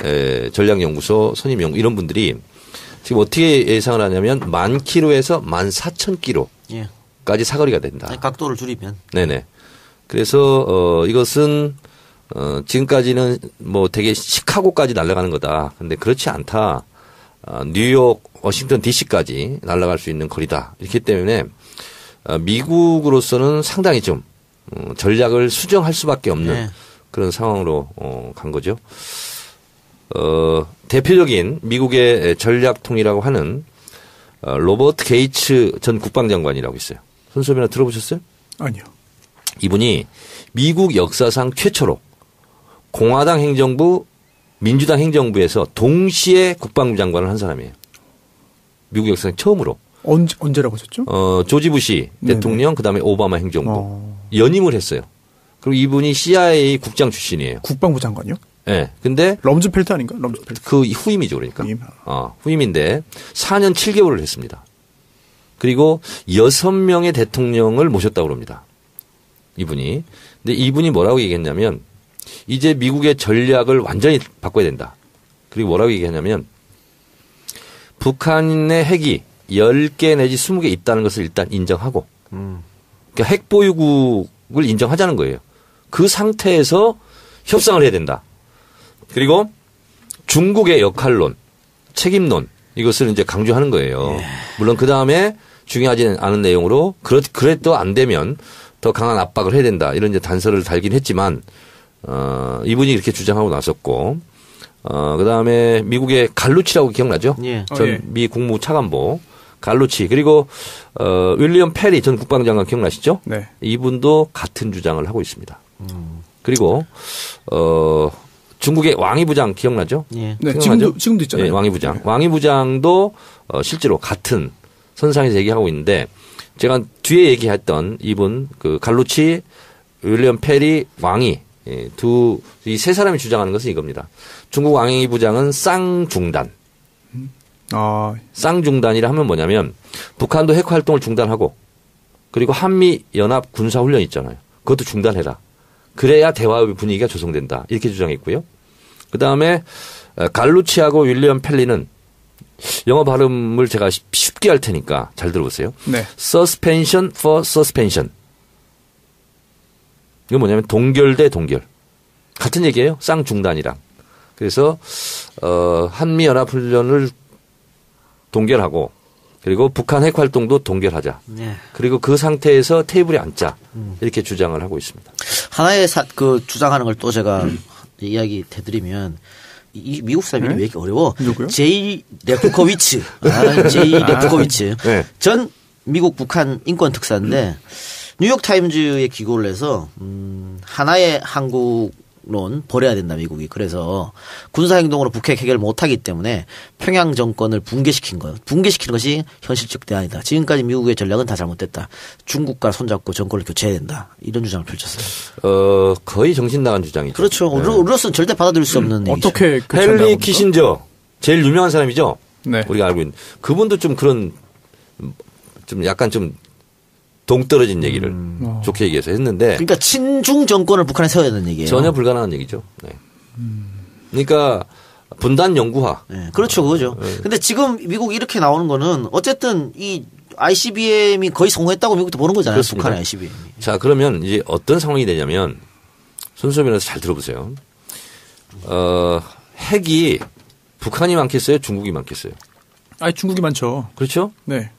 전략연구소 선임 연구 이런 분들이 지금 어떻게 예상을 하냐면 10,000km에서 14,000km까지 사거리가 된다. 각도를 줄이면. 네네. 그래서 이것은 지금까지는 뭐 되게 시카고까지 날아가는 거다. 근데 그렇지 않다. 뉴욕, 워싱턴 DC까지 날아갈 수 있는 거리다. 이렇기 때문에 미국으로서는 상당히 좀 전략을 수정할 수밖에 없는 그런 상황으로 간 거죠. 대표적인 미국의 전략통이라고 하는 로버트 게이츠 전 국방장관이라고 있어요. 손수빈아 들어보셨어요? 아니요. 이분이 미국 역사상 최초로 공화당 행정부 민주당 행정부에서 동시에 국방부 장관을 한 사람이에요. 미국 역사상 처음으로. 언제라고 하셨죠? 조지 부시 네네. 대통령 그다음에 오바마 행정부 연임을 했어요. 그리고 이분이 CIA 국장 출신이에요. 국방부 장관이요? 네. 근데 럼즈펠트 아닌가? 럼즈펠트. 그 후임이죠, 그러니까. 후임인데 4년 7개월을 했습니다. 그리고 6명의 대통령을 모셨다고 합니다. 이분이. 근데 이분이 뭐라고 얘기했냐면 이제 미국의 전략을 완전히 바꿔야 된다. 그리고 뭐라고 얘기했냐면 북한의 핵이 10개 내지 20개 있다는 것을 일단 인정하고 그러니까 핵 보유국을 인정하자는 거예요. 그 상태에서 협상을 해야 된다. 그리고 중국의 역할론, 책임론 이것을 이제 강조하는 거예요. 물론 그 다음에 중요하지 않은 내용으로 그래도 안 되면 더 강한 압박을 해야 된다. 이런 이제 단서를 달긴 했지만 이분이 이렇게 주장하고 나섰고 그 다음에 미국의 갈루치라고 기억나죠? 예. 전 미 국무 차관보 갈루치 그리고 윌리엄 페리 전 국방장관 기억나시죠? 네. 이분도 같은 주장을 하고 있습니다. 그리고 중국의 왕이 부장 기억나죠? 예. 네, 기억나죠? 지금도 있잖아요. 네, 왕이 부장. 왕이 부장도 실제로 같은 선상에서 얘기하고 있는데 제가 뒤에 얘기했던 이분 그 갈루치, 윌리엄 페리, 왕이 이 세 사람이 주장하는 것은 이겁니다. 중국 왕이 부장은 쌍중단. 쌍중단이라 하면 뭐냐면 북한도 핵 활동을 중단하고 그리고 한미 연합 군사 훈련 있잖아요. 그것도 중단해라. 그래야 대화의 분위기가 조성된다. 이렇게 주장했고요. 그다음에 갈루치하고 윌리엄 펠리는 영어 발음을 제가 쉽게 할 테니까 잘 들어보세요. 네. Suspension for suspension. 이건 뭐냐면 동결 대 동결. 같은 얘기예요. 쌍중단이랑. 그래서 한미 연합 훈련을 동결하고 그리고 북한 핵 활동도 동결하자. 네. 그리고 그 상태에서 테이블에 앉자. 이렇게 주장을 하고 있습니다. 하나의 그 주장하는 걸 또 제가 이야기 해드리면 이 미국 사람이 왜 이렇게 어려워? 누구요? 제이 레프코비츠. 네. 전 미국 북한 인권 특사인데 뉴욕 타임즈에 기고를 해서 하나의 한국론 버려야 된다 미국이. 그래서 군사 행동으로 북핵 해결 못하기 때문에 평양 정권을 붕괴시킨 거예요. 붕괴시키는 것이 현실적 대안이다. 지금까지 미국의 전략은 다 잘못됐다. 중국과 손잡고 정권을 교체해야 된다. 이런 주장을 펼쳤어요. 거의 정신 나간 주장이죠. 그렇죠. 우리로서는 절대 받아들일 수 없는 얘기죠. 어떻게 헨리 키신저 제일 유명한 사람이죠. 네. 우리가 알고 있는 그분도 좀 그런 좀 약간 좀 동떨어진 얘기를 좋게 얘기해서 했는데 그러니까 친중 정권을 북한에 세워야 되는 얘기예요. 전혀 불가능한 얘기죠. 네. 그러니까 분단 연구화. 네, 그렇죠, 그거죠. 네. 근데 지금 미국이 이렇게 나오는 거는 어쨌든 이 ICBM이 거의 성공했다고 미국도 보는 거잖아요. 그렇습니다. 북한의 ICBM이. 자, 그러면 이제 어떤 상황이 되냐면 손수업이라서 잘 들어보세요. 핵이 북한이 많겠어요? 중국이 많겠어요? 아니, 중국이 많죠. 그렇죠? 네.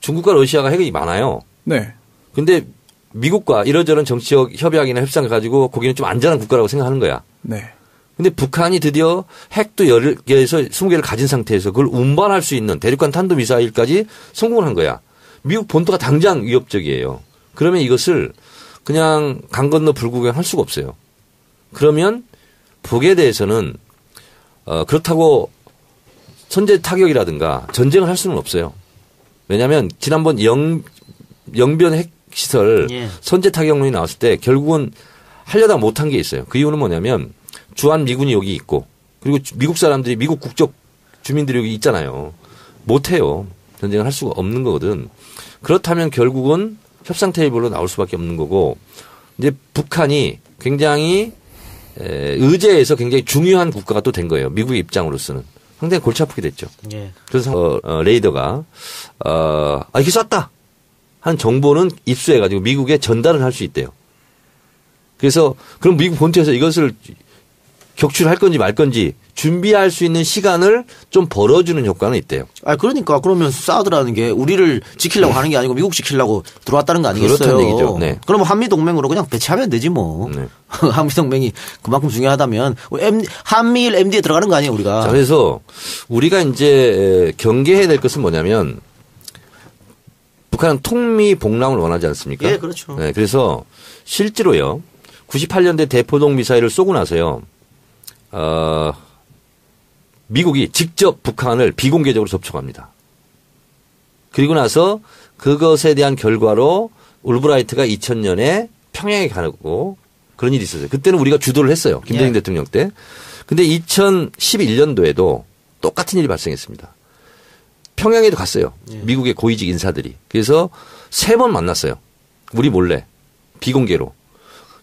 중국과 러시아가 핵이 많아요. 네. 근데 미국과 이러저런 정치적 협약이나 협상을 가지고 거기는 좀 안전한 국가라고 생각하는 거야. 네. 근데 북한이 드디어 핵도 10개에서 20개를 가진 상태에서 그걸 운반할 수 있는 대륙간 탄도미사일까지 성공을 한 거야. 미국 본토가 당장 위협적이에요. 그러면 이것을 그냥 강 건너 불구경할 수가 없어요. 그러면 북에 대해서는 그렇다고 선제 타격이라든가 전쟁을 할 수는 없어요. 왜냐하면 지난번 영변 핵시설 선제 타격론이 나왔을 때 결국은 하려다 못한 게 있어요. 그 이유는 뭐냐면 주한 미군이 여기 있고 그리고 미국 사람들이 미국 국적 주민들이 여기 있잖아요. 못해요. 전쟁을 할 수가 없는 거거든. 그렇다면 결국은 협상 테이블로 나올 수밖에 없는 거고 이제 북한이 굉장히 의제에서 굉장히 중요한 국가가 또 된 거예요. 미국의 입장으로서는. 상당히 골치 아프게 됐죠. 예. 그래서 레이더가 이렇게 쐈다 하는 정보는 입수해가지고 미국에 전달을 할 수 있대요. 그래서 그럼 미국 본토에서 이것을 격추할 건지 말 건지 준비할 수 있는 시간을 좀 벌어주는 효과는 있대요. 그러니까 그러면 사드라는 게 우리를 지키려고 하는 게 아니고 미국 지키려고 들어왔다는 거 아니겠어요? 그렇다는 얘기죠. 네. 그러면 한미동맹으로 그냥 배치하면 되지 뭐. 네. 한미동맹이 그만큼 중요하다면 한미일 MD에 들어가는 거 아니에요 우리가. 자, 그래서 우리가 이제 경계해야 될 것은 뭐냐면 북한은 통미복랑을 원하지 않습니까? 예, 그렇죠. 네, 그래서 실제로요. 98년대 대포동 미사일을 쏘고 나서요. 미국이 직접 북한을 비공개적으로 접촉합니다. 그리고 나서 그것에 대한 결과로 울브라이트가 2000년에 평양에 가고 그런 일이 있었어요. 그때는 우리가 주도를 했어요. 김대중 대통령 때. 근데 2011년도에도 똑같은 일이 발생했습니다. 평양에도 갔어요. 미국의 고위직 인사들이. 그래서 3번 만났어요. 우리 몰래. 비공개로.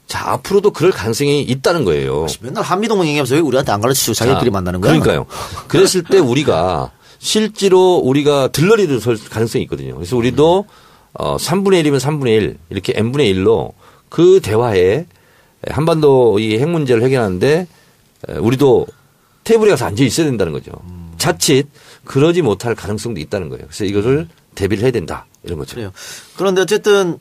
자, 앞으로도 그럴 가능성이 있다는 거예요. 맨날 한미동맹 얘기하면서 왜 우리한테 안 가르치고 자기들끼리 만나는 거야? 그러니까요. 그랬을 때 우리가 실제로 우리가 들러리를 설 가능성이 있거든요. 그래서 우리도 3분의 1이면 3분의 1 이렇게 n분의 1로 그 대화에 한반도 이 핵 문제를 해결하는데 우리도 테이블에 가서 앉아 있어야 된다는 거죠. 자칫 그러지 못할 가능성도 있다는 거예요. 그래서 이거를 대비를 해야 된다. 이런 거죠. 그래요. 그런데 어쨌든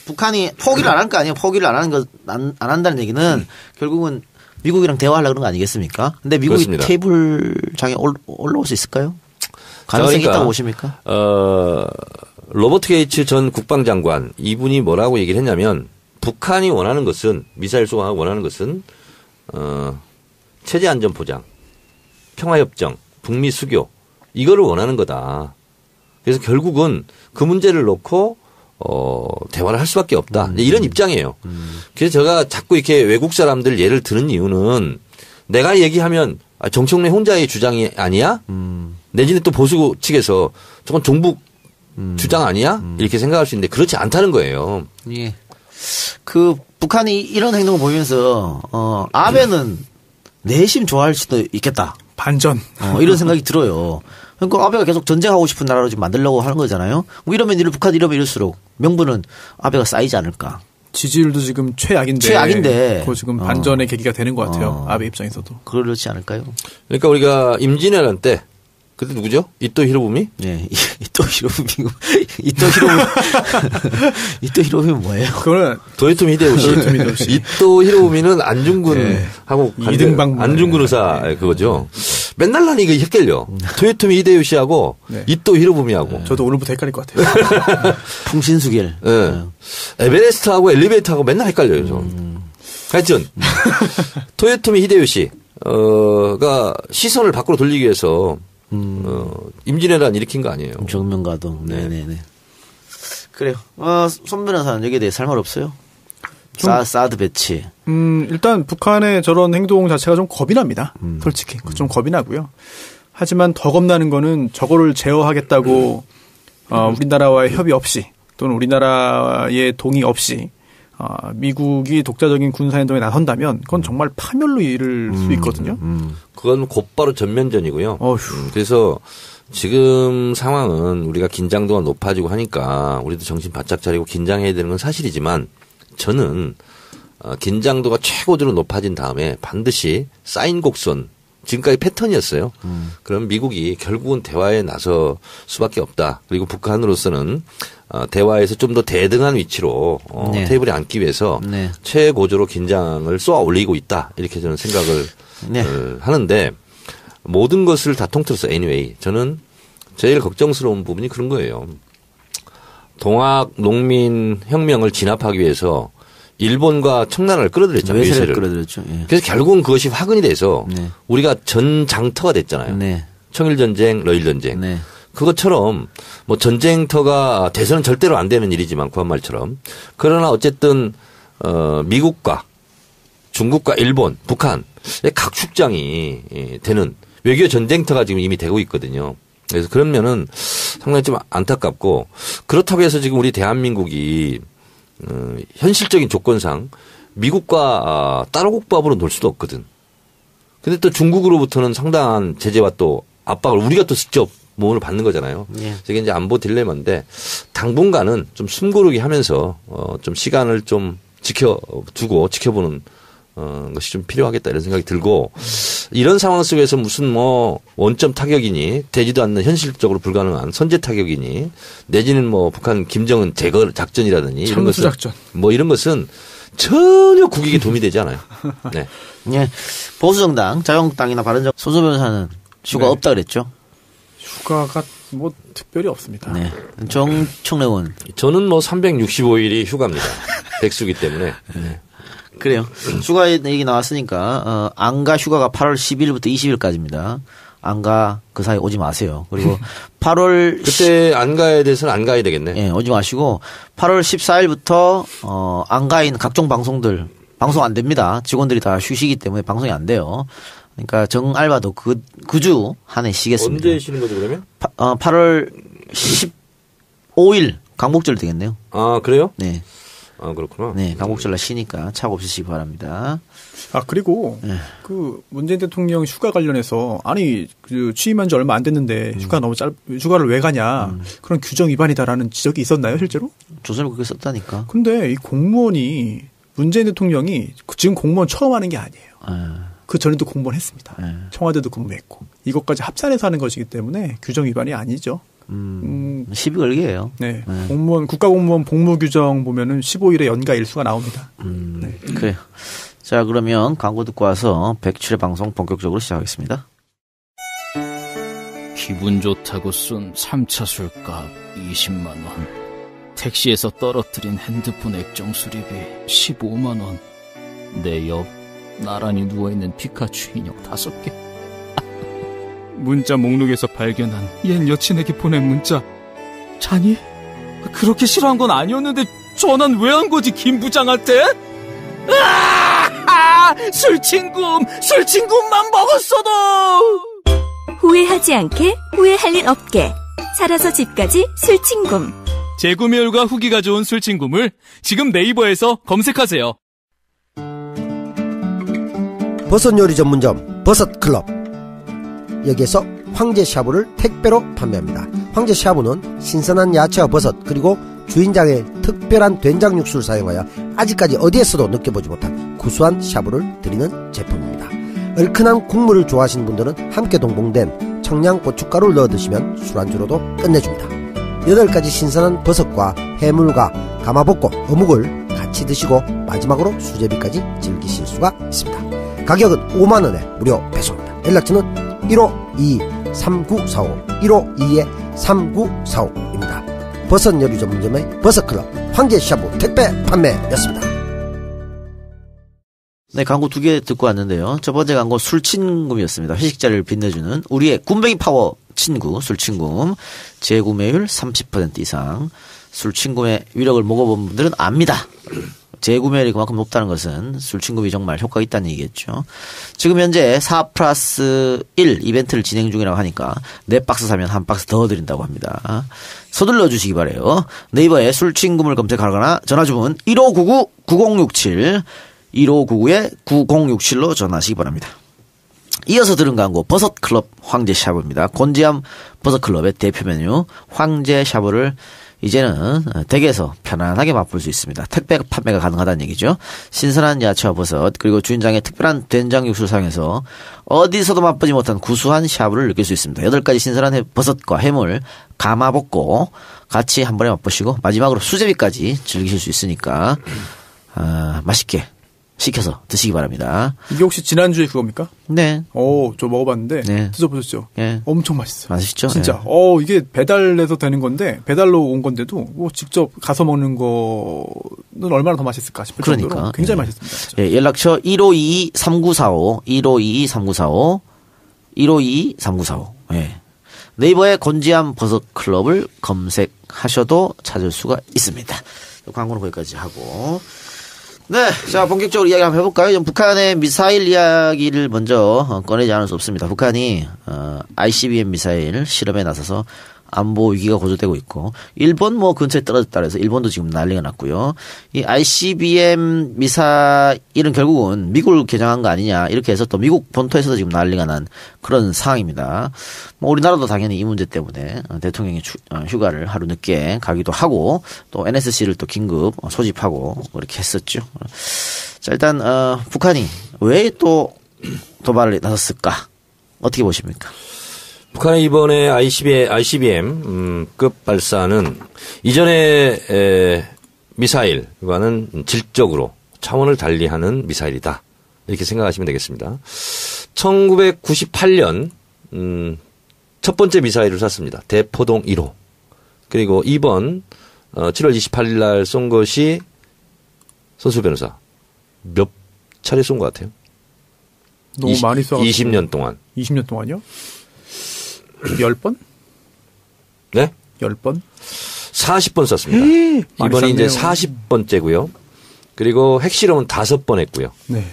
북한이 포기를 안 할 거 아니에요. 포기를 안 한다는 얘기는 결국은 미국이랑 대화하려고 그런 거 아니겠습니까? 근데 미국이 그렇습니다. 테이블장에 올라올 수 있을까요? 가능성이 그러니까, 있다고 보십니까? 로버트 게이츠 전 국방장관 이분이 뭐라고 얘기를 했냐면 북한이 원하는 것은 미사일 쏘아 원하는 것은 체제 안전 보장, 평화협정, 북미 수교 이거를 원하는 거다. 그래서 결국은 그 문제를 놓고 대화를 할 수밖에 없다. 이런 입장이에요. 그래서 제가 자꾸 이렇게 외국 사람들 예를 드는 이유는 내가 얘기하면 정청래 혼자의 주장이 아니야? 내지는 또 보수 측에서 저건 종북 주장 아니야? 이렇게 생각할 수 있는데 그렇지 않다는 거예요. 예. 그 북한이 이런 행동을 보이면서 아베는 내심 좋아할 수도 있겠다. 반전. 이런 생각이 들어요. 그러니까 아베가 계속 전쟁하고 싶은 나라로 지금 만들려고 하는 거잖아요. 뭐 이러면 북한 이러면 이럴수록 명분은 아베가 쌓이지 않을까. 지지율도 지금 최악인데. 그거 지금 반전의 계기가 되는 것 같아요. 아베 입장에서도. 그렇지 않을까요? 그러니까 우리가 임진왜란 때 그때 누구죠? 이토 히로부미? 네. 이토 히로부미 뭐예요? 그거는 도요토미 히데요시. 이토 히로부미는 안중근하고 이등방 안중근 의사 그거죠. 맨날 난 이거 헷갈려. 도요토미 히데요시하고 이토 히로부미하고. 저도 오늘부터 헷갈릴 것 같아요. 풍신수길. 네. 에베레스트하고 엘리베이터하고 맨날 헷갈려요. 저. 하여튼 도요토미 히데요시가 시선을 밖으로 돌리기 위해서 임진왜란 일으킨 거 아니에요. 정면가동. 네네네. 그래요. 손 변호사는 여기에 대해서 할 말 없어요? 사드 배치. 일단 북한의 저런 행동 자체가 좀 겁이 납니다. 솔직히. 좀 겁이 나고요. 하지만 더 겁나는 거는 저거를 제어하겠다고 우리나라와의 협의 없이 또는 우리나라의 동의 없이 미국이 독자적인 군사행동에 나선다면 그건 정말 파멸로 이를 수 있거든요. 그건 곧바로 전면전이고요. 그래서 지금 상황은 우리가 긴장도가 높아지고 하니까 우리도 정신 바짝 차리고 긴장해야 되는 건 사실이지만 저는 긴장도가 최고조로 높아진 다음에 반드시 쌓인 곡선 지금까지 패턴이었어요. 그럼 미국이 결국은 대화에 나설 수밖에 없다. 그리고 북한으로서는 대화에서 좀 더 대등한 위치로 테이블에 앉기 위해서 최고조로 긴장을 쏘아 올리고 있다. 이렇게 저는 생각을 하는데 모든 것을 다 통틀어서 anyway 저는 제일 걱정스러운 부분이 그런 거예요. 동학 농민 혁명을 진압하기 위해서 일본과 청나라를 끌어들였잖아요. 외세를 끌어들였죠. 예. 그래서 결국은 그것이 화근이 돼서 우리가 전장터가 됐잖아요. 청일전쟁, 러일전쟁. 그것처럼 뭐 전쟁터가 돼서는 절대로 안 되는 일이지만 구한말처럼 그러나 어쨌든 미국과 중국과 일본, 북한의 각축장이 되는 외교 전쟁터가 지금 이미 되고 있거든요. 그래서 그런 면은 상당히 좀 안타깝고 그렇다고 해서 지금 우리 대한민국이 현실적인 조건상 미국과 따로국밥으로 놀 수도 없거든. 근데 또 중국으로부터는 상당한 제재와 또 압박을 우리가 또 직접 모험을 받는 거잖아요. 이게 이제 안보 딜레마인데 당분간은 좀 숨고르기 하면서 좀 시간을 좀 지켜두고 지켜보는 것이 좀 필요하겠다 이런 생각이 들고 이런 상황 속에서 무슨 뭐 원점 타격이니 되지도 않는 현실적으로 불가능한 선제 타격이니 내지는 뭐 북한 김정은 제거 작전이라든지 이런 것은 작전. 뭐 이런 것은 전혀 국익에 도움이 되지 않아요. 네. 예. 보수정당, 자유한국당이나 바른정 소조 변호사는 휴가 없다 그랬죠. 휴가가 뭐 특별히 없습니다. 네. 정청래 의원. 저는 뭐 365일이 휴가입니다. 백수기 때문에. 네. 그래요. 휴가 얘기 나왔으니까 안가 휴가가 8월 10일부터 20일까지입니다. 안가 그 사이 오지 마세요. 그리고 8월 그때 안가에 대해서는 안 가야 되겠네. 예, 오지 마시고 8월 14일부터 안가인 각종 방송들 방송 안 됩니다. 직원들이 다 쉬시기 때문에 방송이 안 돼요. 그러니까 정알바도 그 주 한 해 쉬겠습니다. 언제 쉬는 거죠 그러면? 8월 15일 강복절 되겠네요. 아 그래요? 네. 아 그렇구나. 네, 강복절날 쉬니까 착오 없으시기 바랍니다. 아 그리고 그 문재인 대통령 휴가 관련해서 아니 그 취임한 지 얼마 안 됐는데 휴가를 왜 가냐 그런 규정 위반이다라는 지적이 있었나요 실제로? 조선을 그렇게 썼다니까. 근데 이 공무원이 문재인 대통령이 지금 공무원 처음 하는 게 아니에요. 그 전에도 공무원 했습니다. 청와대도 근무했고 이것까지 합산해서 하는 것이기 때문에 규정 위반이 아니죠. 시비 걸기예요. 네. 공무원 국가공무원 복무 규정 보면은 15일에 연가 일수가 나옵니다. 네. 그래요. 자, 그러면 광고 듣고 와서 107회 방송 본격적으로 시작하겠습니다. 기분 좋다고 쏜 3차 술값 20만 원. 택시에서 떨어뜨린 핸드폰 액정 수리비 15만 원. 내 옆 나란히 누워있는 피카츄 인형 5개. 문자 목록에서 발견한 옛 여친에게 보낸 문자. 자니? 그렇게 싫어한 건 아니었는데 전화는 왜 한 거지 김 부장한테? 술친구만 먹었어도 후회하지 않게 후회할 일 없게 살아서 집까지 술친구. 재구매율과 후기가 좋은 술친구물 지금 네이버에서 검색하세요. 버섯 요리 전문점 버섯클럽. 여기에서 황제 샤브를 택배로 판매합니다. 황제 샤브는 신선한 야채와 버섯 그리고 주인장의 특별한 된장 육수를 사용하여 아직까지 어디에서도 느껴보지 못한 구수한 샤브를 드리는 제품입니다. 얼큰한 국물을 좋아하시는 분들은 함께 동봉된 청양고춧가루를 넣어 드시면 술안주로도 끝내줍니다. 8가지 신선한 버섯과 해물과 가마복고, 어묵을 같이 드시고 마지막으로 수제비까지 즐기실 수가 있습니다. 가격은 5만원에 무료 배송입니다. 연락처는 152-3945 152-3945입니다. 버섯 요리 전문점의 버섯클럽 황제샤브 택배 판매였습니다. 네, 광고 2개 듣고 왔는데요. 첫 번째 광고 술친구였습니다. 회식 자리를 빛내주는 우리의 굼벵이 파워 친구 술친구. 재구매율 30% 이상. 술친구의 위력을 먹어본 분들은 압니다. 재구매율이 그만큼 높다는 것은 술친구이 정말 효과가 있다는 얘기겠죠. 지금 현재 4+1 이벤트를 진행 중이라고 하니까 4박스 사면 1박스 더 드린다고 합니다. 서둘러 주시기 바래요. 네이버에 술친구를 검색하거나 전화주문 1599-9067 1599-9067로 전화하시기 바랍니다. 이어서 들은 광고 버섯클럽 황제샤브입니다. 곤지암 버섯클럽의 대표 메뉴 황제샤브를 이제는 댁에서 편안하게 맛볼 수 있습니다. 택배 판매가 가능하다는 얘기죠. 신선한 야채와 버섯 그리고 주인장의 특별한 된장 육수를 사용해서 어디서도 맛보지 못한 구수한 샤브를 느낄 수 있습니다. 8가지 신선한 버섯과 해물, 가마복고 같이 한 번에 맛보시고 마지막으로 수제비까지 즐기실 수 있으니까 맛있게 시켜서 드시기 바랍니다. 이게 혹시 지난주에 그겁니까? 네. 저 먹어봤는데 네. 드셔보셨죠? 네. 엄청 맛있어요. 맛있죠? 진짜. 네. 이게 배달해서 되는 건데 배달로 온 건데도 직접 가서 먹는 거는 얼마나 더 맛있을까 싶을 정도로 굉장히 맛있습니다. 진짜. 예, 연락처 1522-3945 1522-3945 1522-3945 예. 네이버에 곤지암 버섯클럽을 검색하셔도 찾을 수가 있습니다. 광고는 거기까지 하고 네, 자 본격적으로 이야기 한번 해볼까요? 북한의 미사일 이야기를 먼저 꺼내지 않을 수 없습니다. 북한이 ICBM 미사일 실험에 나서서 안보 위기가 고조되고 있고 일본 근처에 떨어졌다 그래서 일본도 지금 난리가 났고요. 이 ICBM 미사일은 결국은 미국을 개정한 거 아니냐 이렇게 해서 또 미국 본토에서도 지금 난리가 난 그런 상황입니다. 우리나라도 당연히 이 문제 때문에 대통령이 휴가를 하루 늦게 가기도 하고 또 NSC를 또 긴급 소집하고 그렇게 했었죠. 자 일단 북한이 왜 또 도발을 나섰을까? 어떻게 보십니까? 북한의 이번에 ICBM 급 발사는 이전의 미사일과는 질적으로 차원을 달리하는 미사일이다. 이렇게 생각하시면 되겠습니다. 1998년 첫 번째 미사일을 쐈습니다. 대포동 1호. 그리고 이번 7월 28일 날 쏜 것이 손수 변호사 몇 차례 쏜 것 같아요? 너무 많이 쏴가지고. 20년 동안. 20년 동안요? 10번? 네? 10번? 40번 쐈습니다. 많이 이번이 이제 쐈네요. 40번째고요. 그리고 핵실험은 5번 했고요. 네.